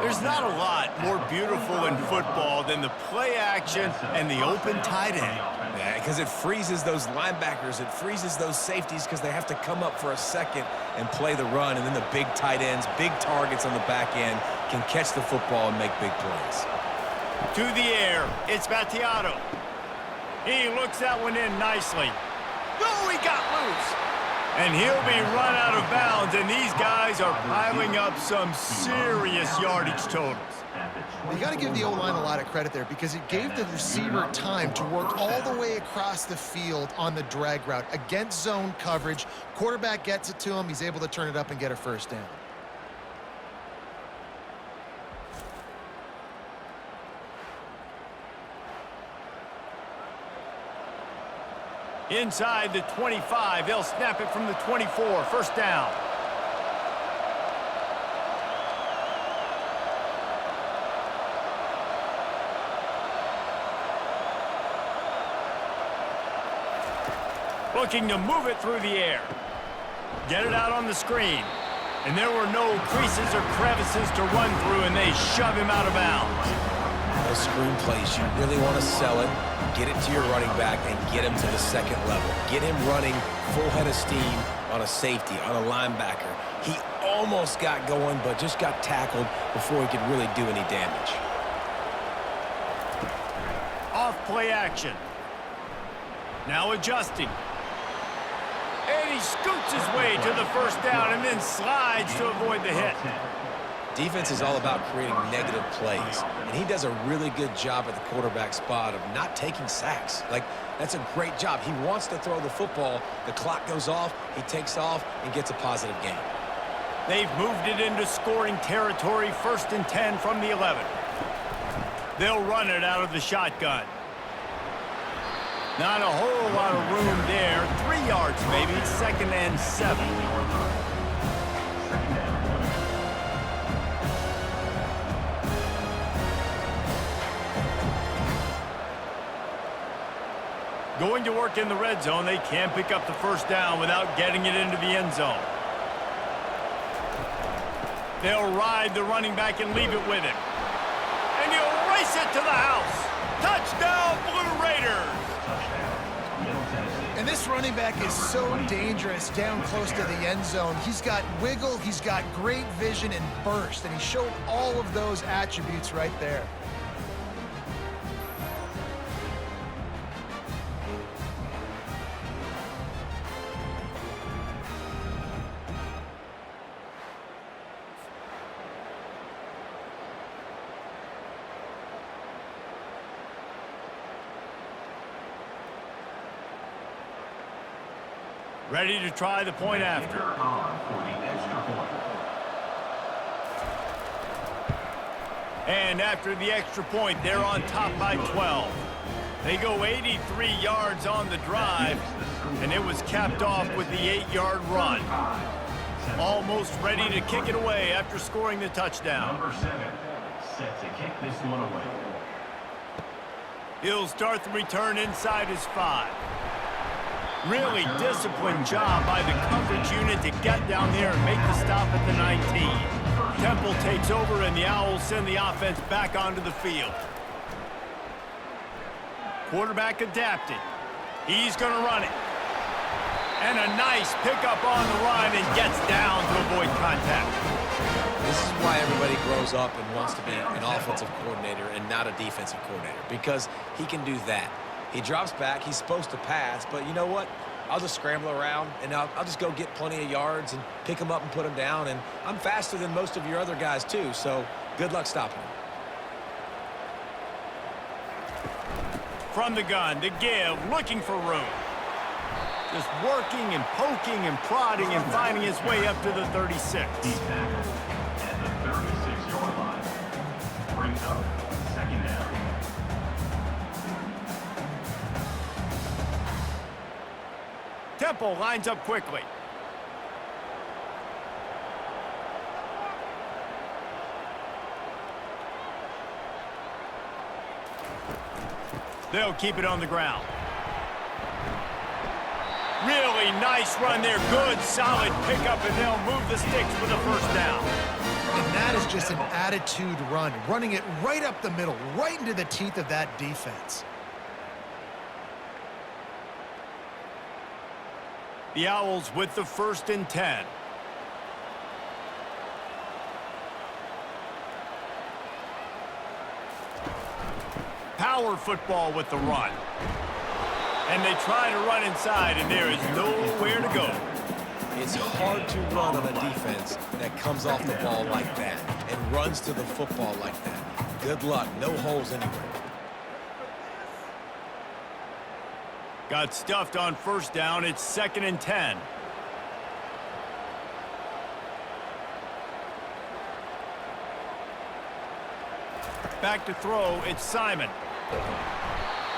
There's not a lot more beautiful in football than the play action and the open tight end. Yeah, because it freezes those linebackers. It freezes those safeties because they have to come up for a second and play the run. And then the big tight ends, big targets on the back end can catch the football and make big plays. To the air, it's Battiato. He looks that one in nicely. Oh, he got loose. And he'll be run out of bounds, and these guys are piling up some serious yardage totals. You got to give the O-line a lot of credit there, because it gave the receiver time to work all the way across the field on the drag route against zone coverage. Quarterback gets it to him. He's able to turn it up and get a first down. Inside the 25, they'll snap it from the 24. First down. Looking to move it through the air. Get it out on the screen. And there were no creases or crevices to run through, and they shove him out of bounds. Those screen plays, you really want to sell it, get it to your running back, and get him to the 2nd level. Get him running full head of steam on a safety, on a linebacker. He almost got going, but just got tackled before he could really do any damage. Off play action. Now adjusting. And he scoots his way to the first down and then slides to avoid the hit. Defense is all about creating negative plays, and he does a really good job at the quarterback spot of not taking sacks. Like, that's a great job. He wants to throw the football. The clock goes off, he takes off, and gets a positive gain. They've moved it into scoring territory, 1st and 10 from the 11. They'll run it out of the shotgun. Not a whole lot of room there. 3 yards, maybe. 2nd and 7. Going to work in the red zone. They can't pick up the first down without getting it into the end zone. They'll ride the running back and leave it with him. And he'll race it to the house. Touchdown, Blue Raiders! And this running back is so dangerous down close to the end zone. He's got wiggle, he's got great vision and burst, and he showed all of those attributes right there. Ready to try the point after. And after the extra point, they're on top by 12. They go 83 yards on the drive, and it was capped off with the 8-yard run. Almost ready to kick it away after scoring the touchdown. Number 7, set to kick this one away. He'll start the return inside his 5. Really disciplined job by the coverage unit to get down there and make the stop at the 19. Temple takes over, and the Owls send the offense back onto the field. Quarterback adapted. He's going to run it. And a nice pickup on the run, and gets down to avoid contact. This is why everybody grows up and wants to be an offensive coordinator and not a defensive coordinator, because he can do that. He drops back, he's supposed to pass, but you know what? I'll just scramble around, and I'll just go get plenty of yards and pick him up and put him down, and I'm faster than most of your other guys too, so good luck stopping him. From the gun, to give, looking for room. Just working and poking and prodding and finding his way up to the 36. He tackles at the 36-yard line. Brings up second down. Temple lines up quickly. They'll keep it on the ground. Really nice run there. Good, solid pickup, and they'll move the sticks for the first down. And that is just an attitude run, running it right up the middle, right into the teeth of that defense. The Owls with the 1st and 10. Power football with the run. And they try to run inside, and there is nowhere to go. It's hard to run on a defense that comes off the ball like that and runs to the football like that. Good luck. No holes anywhere. Got stuffed on 1st down. It's 2nd and 10. Back to throw. It's Simon.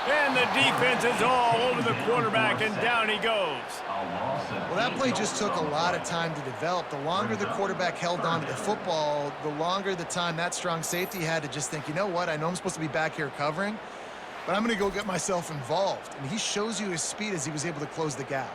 And the defense is all over the quarterback, and down he goes. Well, that play just took a lot of time to develop. The longer the quarterback held on to the football, the longer the time that strong safety had to just think, you know what, I know I'm supposed to be back here covering, but I'm going to go get myself involved. And he shows you his speed as he was able to close the gap.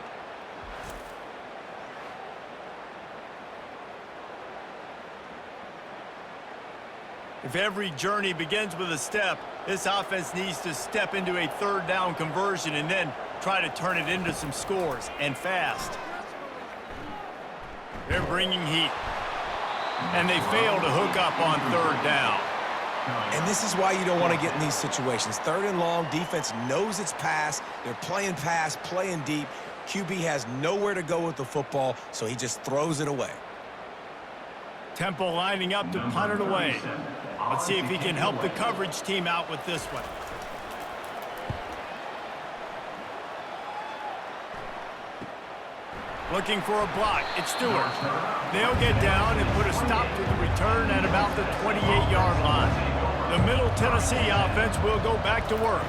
If every journey begins with a step, this offense needs to step into a 3rd down conversion and then try to turn it into some scores, and fast. They're bringing heat. And they fail to hook up on 3rd down. And this is why you don't want to get in these situations. 3rd and long, defense knows it's pass. They're playing pass, playing deep. QB has nowhere to go with the football, so he just throws it away. Temple lining up to punt it away. Let's see if he can help the coverage team out with this one. Looking for a block. It's Stewart. They'll get down and put a stop to the return at about the 28-yard line. The Middle Tennessee offense will go back to work.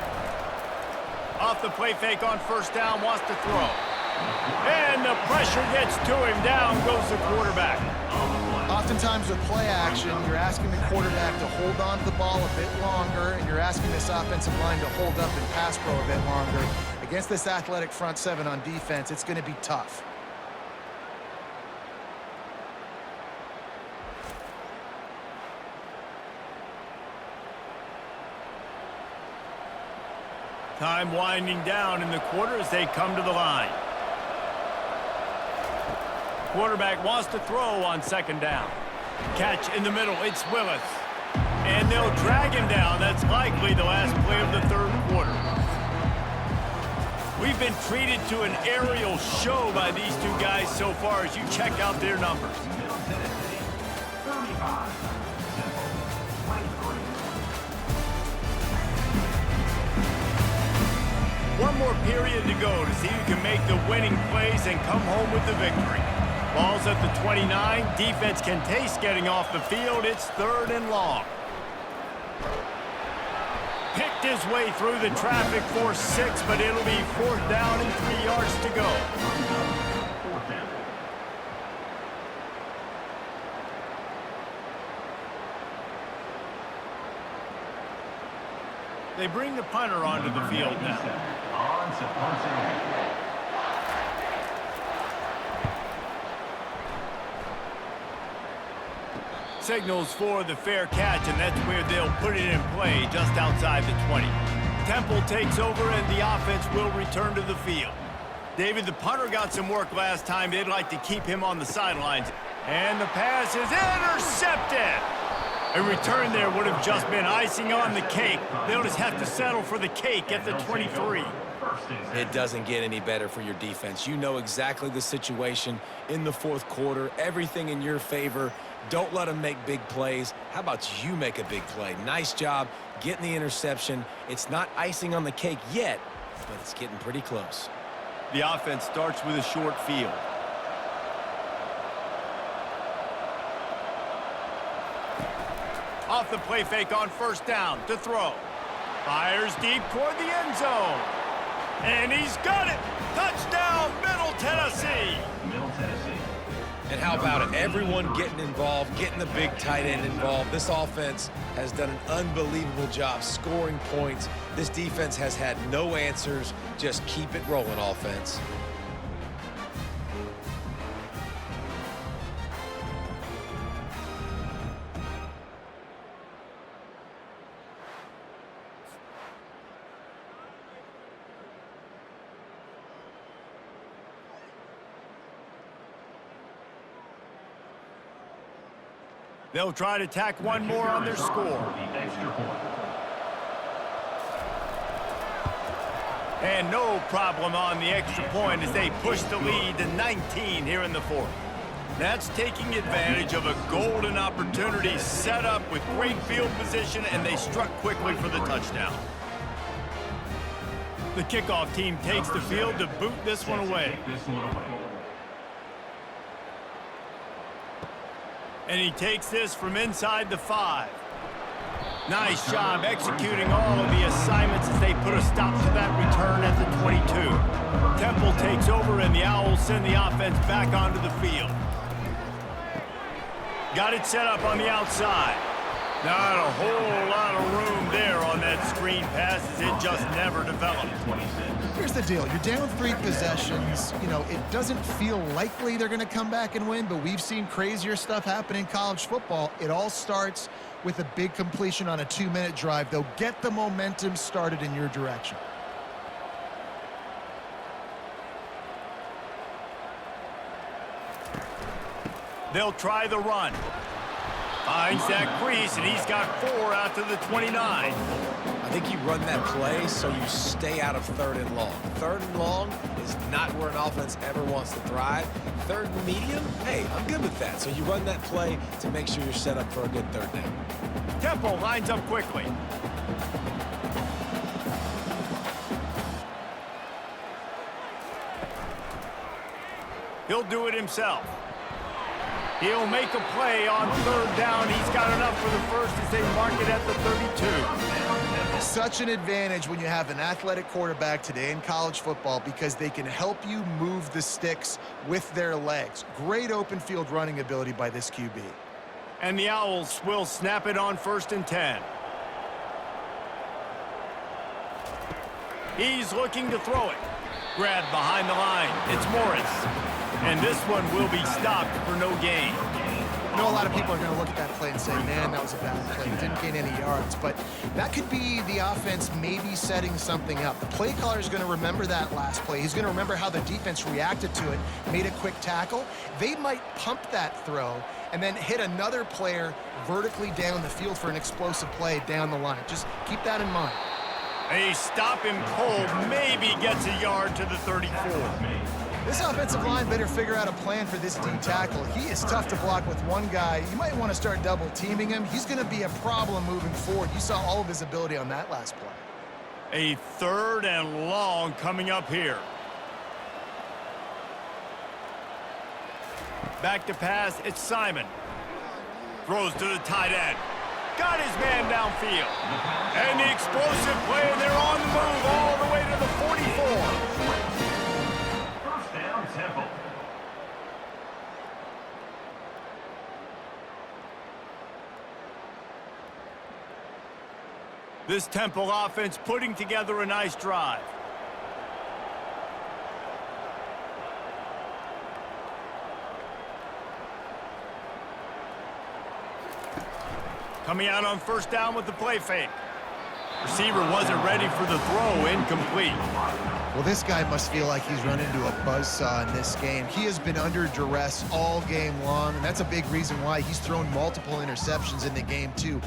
Off the play fake on 1st down, wants to throw. And the pressure gets to him. Down goes the quarterback. Oftentimes with play action, you're asking the quarterback to hold on to the ball a bit longer, and you're asking this offensive line to hold up and pass pro a bit longer. Against this athletic front 7 on defense, it's going to be tough. Time winding down in the quarter as they come to the line. Quarterback wants to throw on 2nd down. Catch in the middle. It's Willis. And they'll drag him down. That's likely the last play of the 3rd quarter. We've been treated to an aerial show by these two guys so far as you check out their numbers. One more period to go to see who can make the winning plays and come home with the victory. Ball's at the 29. Defense can taste getting off the field. It's 3rd and long. Picked his way through the traffic for 6, but it'll be 4th down and 3 yards to go. They bring the punter onto the field now. Signals for the fair catch, and that's where they'll put it in play just outside the 20. Temple takes over, and the offense will return to the field. David, the punter got some work last time. They'd like to keep him on the sidelines. And the pass is intercepted. A return there would have just been icing on the cake. They'll just have to settle for the cake at the 23. It doesn't get any better for your defense. You know exactly the situation in the 4th quarter. Everything in your favor. Don't let them make big plays. How about you make a big play? Nice job getting the interception. It's not icing on the cake yet, but it's getting pretty close. The offense starts with a short field. Off the play fake on first down to throw. Fires deep toward the end zone. And he's got it. Touchdown, Middle Tennessee. Middle Tennessee. And how about it? Everyone getting involved, getting the big tight end involved. This offense has done an unbelievable job scoring points. This defense has had no answers. Just keep it rolling, offense. They'll try to tack one more on their score. The extra point. And no problem on the extra point as they push the lead to 19 here in the fourth. That's taking advantage of a golden opportunity set up with great field position, and they struck quickly for the touchdown. The kickoff team takes the field to boot this one away. Take this one away. And he takes this from inside the 5. Nice job executing all of the assignments as they put a stop to that return at the 22. Temple takes over, and the Owls send the offense back onto the field. Got it set up on the outside. Not a whole lot of room there on that screen pass as it just never developed. Here's the deal. You're down 3 possessions. You know, it doesn't feel likely they're going to come back and win, but we've seen crazier stuff happen in college football. It all starts with a big completion on a 2-minute drive. They'll get the momentum started in your direction. They'll try the run. Finds that crease, and he's got 4 out to the 29. I think you run that play so you stay out of 3rd and long. 3rd and long is not where an offense ever wants to thrive. 3rd and medium, hey, I'm good with that. So you run that play to make sure you're set up for a good 3rd down. Temple lines up quickly. He'll do it himself. He'll make a play on 3rd down. He's got enough for the first as they mark it at the 32. Such an advantage when you have an athletic quarterback today in college football because they can help you move the sticks with their legs. Great open field running ability by this QB. And the Owls will snap it on 1st and 10. He's looking to throw it. Grabbed behind the line. It's Morris. And this one will be stopped for no gain. I know a lot of people are going to look at that play and say, man, that was a bad play. It didn't gain any yards. But that could be the offense maybe setting something up. The play caller is going to remember that last play. He's going to remember how the defense reacted to it, made a quick tackle. They might pump that throw and then hit another player vertically down the field for an explosive play down the line. Just keep that in mind. They stop him cold, maybe gets a yard to the 34. This offensive line better figure out a plan for this D tackle. He is tough to block with one guy. You might want to start double teaming him. He's going to be a problem moving forward. You saw all of his ability on that last play. A 3rd and long coming up here. Back to pass, it's Simon. Throws to the tight end. Got his man downfield. And the explosive play, and they're on the move all the way to the 44. First down, Temple. This Temple offense putting together a nice drive. Coming out on 1st down with the play fake. Receiver wasn't ready for the throw, incomplete. Well, this guy must feel like he's run into a buzzsaw in this game. He has been under duress all game long, and that's a big reason why he's thrown multiple interceptions in the game, too.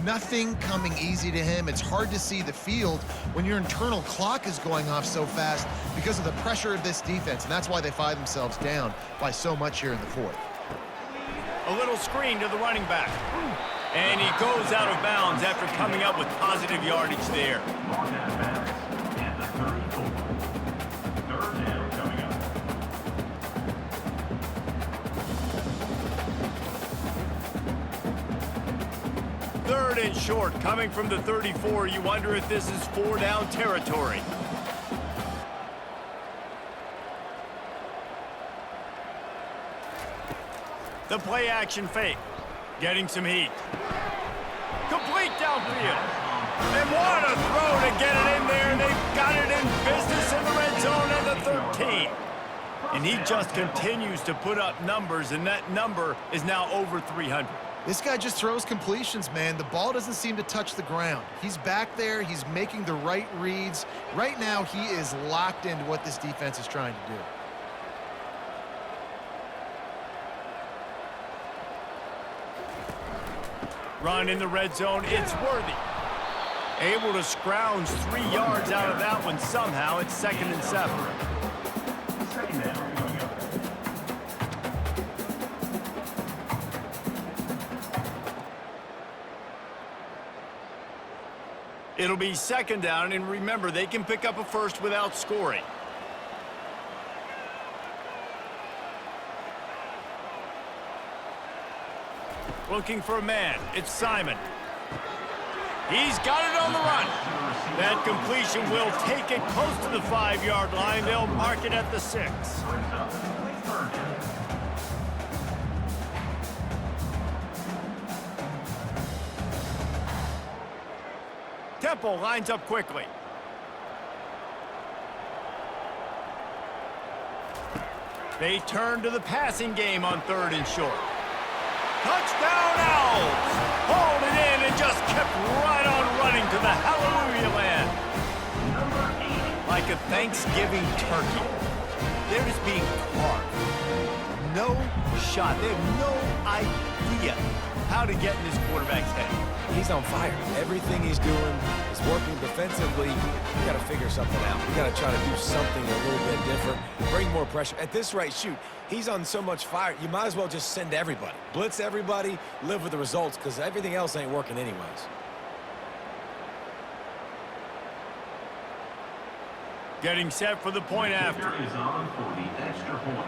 Nothing coming easy to him. It's hard to see the field when your internal clock is going off so fast because of the pressure of this defense, and that's why they find themselves down by so much here in the 4th. A little screen to the running back. And he goes out of bounds after coming up with positive yardage there. Mark out of bounds at the 34. 3rd down. Third and short, coming from the 34. You wonder if this is 4-down territory. The play action fake. Getting some heat. Complete downfield. And what a throw to get it in there. They've got it in business in the red zone at the 13. And he just continues to put up numbers, and that number is now over 300. This guy just throws completions, man. The ball doesn't seem to touch the ground. He's back there. He's making the right reads. Right now, he is locked into what this defense is trying to do. Run in the red zone. It's Worthy. Able to scrounge 3 yards out of that one somehow. It's 2nd and 7. Second down. It'll be 2nd down, and remember, they can pick up a first without scoring. Looking for a man. It's Simon. He's got it on the run. That completion will take it close to the 5-yard line. They'll mark it at the 6. Temple lines up quickly. They turn to the passing game on 3rd and short. Touchdown Owls! Hauled it in and just kept right on running to the hallelujah land. Like a Thanksgiving turkey. They're just being carved. No shot. They have no idea how to get in this quarterback's head. He's on fire. Everything he's doing is working defensively. You got to figure something out. You got to try to do something a little bit different. Bring more pressure. At this rate, shoot, he's on so much fire, you might as well just send everybody. Blitz everybody, live with the results, because everything else ain't working anyways. Getting set for the point after. Is on for the extra point.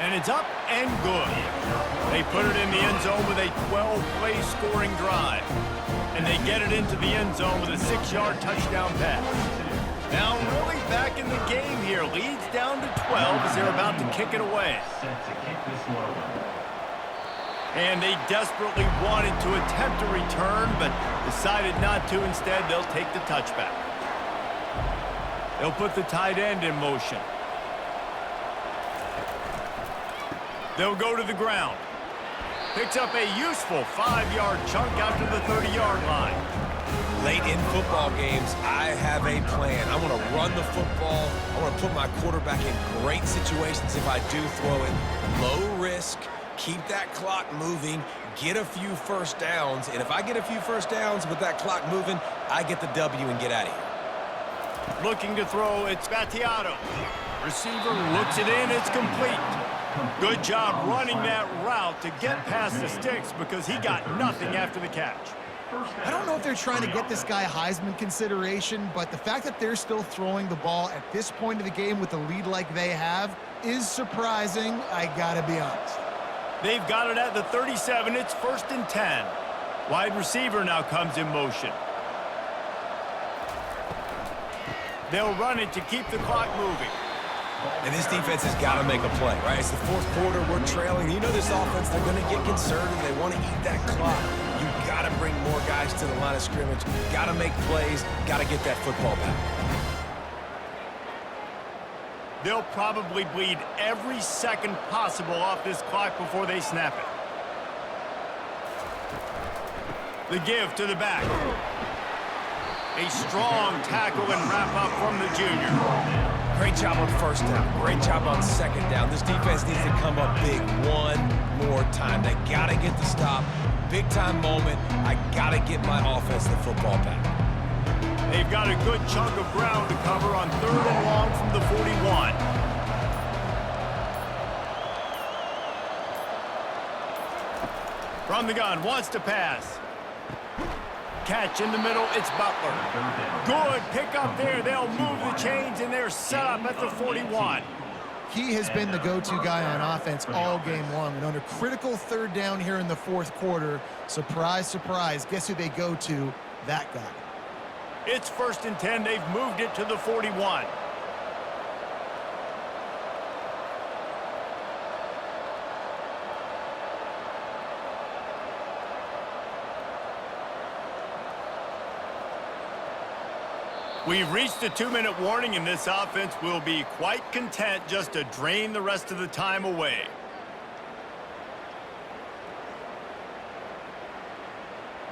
And it's up and good. They put it in the end zone with a 12-play scoring drive. And they get it into the end zone with a 6-yard touchdown pass. Now really back in the game here. Leads down to 12 as they're about to kick it away. Set to kick this one away. And they desperately wanted to attempt a return, but decided not to. Instead, they'll take the touchback. They'll put the tight end in motion. They'll go to the ground. Picks up a useful 5-yard chunk out to the 30-yard line. Late in football games, I have a plan. I want to run the football. I want to put my quarterback in great situations if I do throw it. Low risk, keep that clock moving, get a few first downs. And if I get a few first downs with that clock moving, I get the W and get out of here. Looking to throw, it's Battiato. Receiver looks it in, it's complete. Good job running that route to get past the sticks because he got nothing after the catch. I don't know if they're trying to get this guy Heisman consideration, but the fact that they're still throwing the ball at this point of the game with a lead like they have is surprising, I gotta be honest. They've got it at the 37. It's 1st and 10. Wide receiver now comes in motion. They'll run it to keep the clock moving. And this defense has got to make a play, right? It's the 4th quarter. We're trailing. You know this offense, they're going to get conservative. They want to eat that clock. You got to bring more guys to the line of scrimmage. Got to make plays. Got to get that football back. They'll probably bleed every second possible off this clock before they snap it. The give to the back. A strong tackle and wrap up from the junior. Great job on 1st down. Great job on 2nd down. This defense needs to come up big one more time. They got to get the stop. Big time moment. I got to get my offense the football back. They've got a good chunk of ground to cover on 3rd and long from the 41. From the gun, wants to pass. Catch in the middle, it's Butler. Good pick up there. They'll move the chains, and they're set up at the 41. He has been the go-to guy on offense all game long. And under critical third down here in the fourth quarter, surprise, surprise, guess who they go to? That guy. It's 1st and 10. They've moved it to the 41. We've reached the 2-minute warning, and this offense will be quite content just to drain the rest of the time away.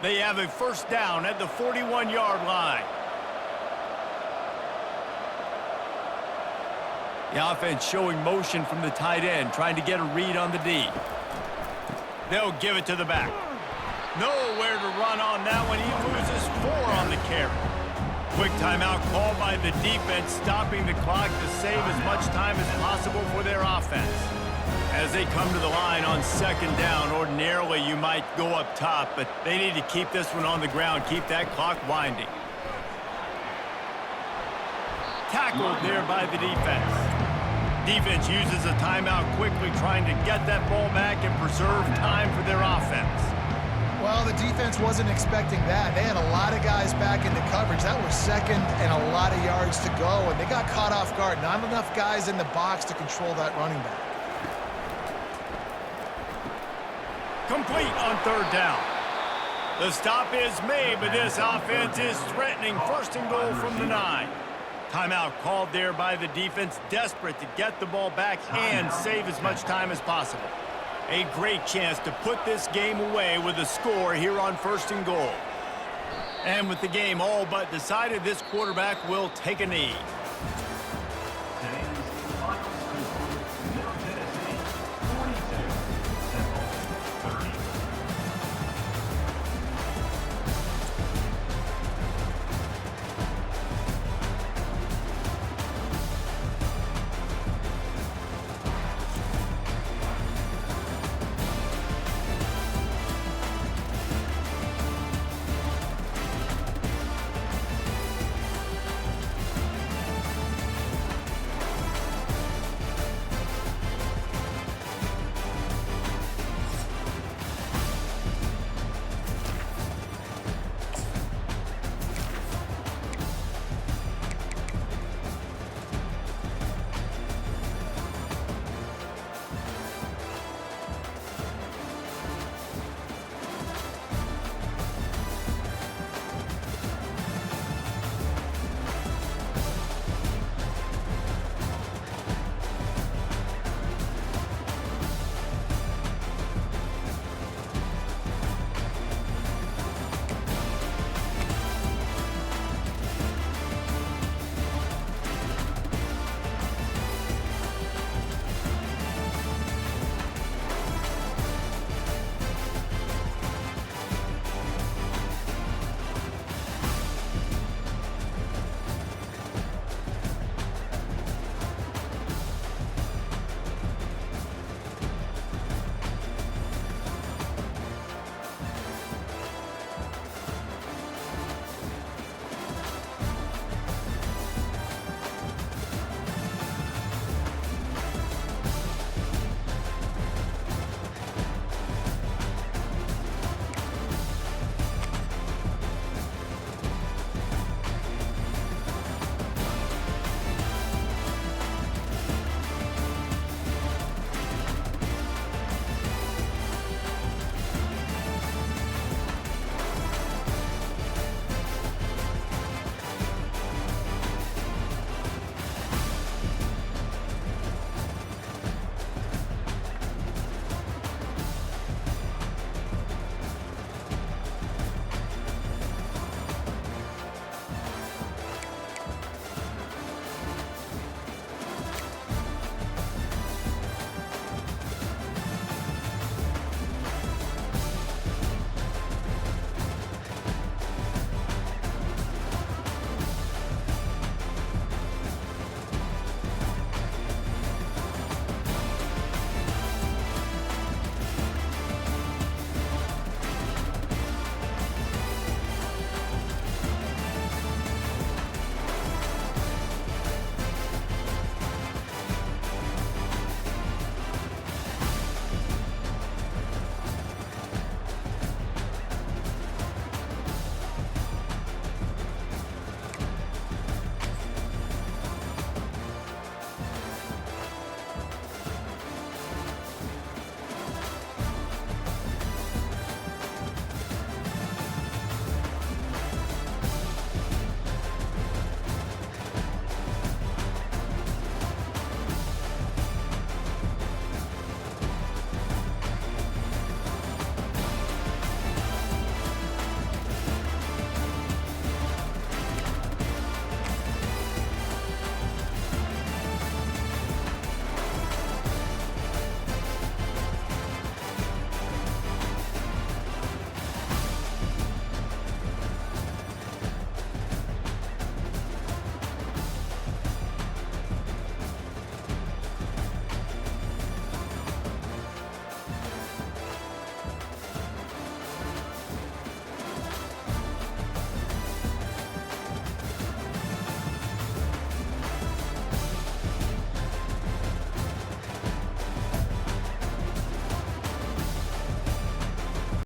They have a 1st down at the 41-yard line. The offense showing motion from the tight end, trying to get a read on the D. They'll give it to the back. Nowhere to run on that one. He loses 4 on the carry. Quick timeout called by the defense, stopping the clock to save as much time as possible for their offense. As they come to the line on 2nd down, ordinarily you might go up top, but they need to keep this one on the ground, keep that clock winding. Tackled there by the defense. Defense uses a timeout quickly, trying to get that ball back and preserve time for their offense. Well, the defense wasn't expecting that. They had a lot of guys back into coverage. That was 2nd and a lot of yards to go, and they got caught off guard. Not enough guys in the box to control that running back. Complete on 3rd down. The stop is made, but this offense is threatening 1st and goal from the 9. Timeout called there by the defense, desperate to get the ball back and save as much time as possible. A great chance to put this game away with a score here on 1st and goal. And with the game all but decided, this quarterback will take a knee.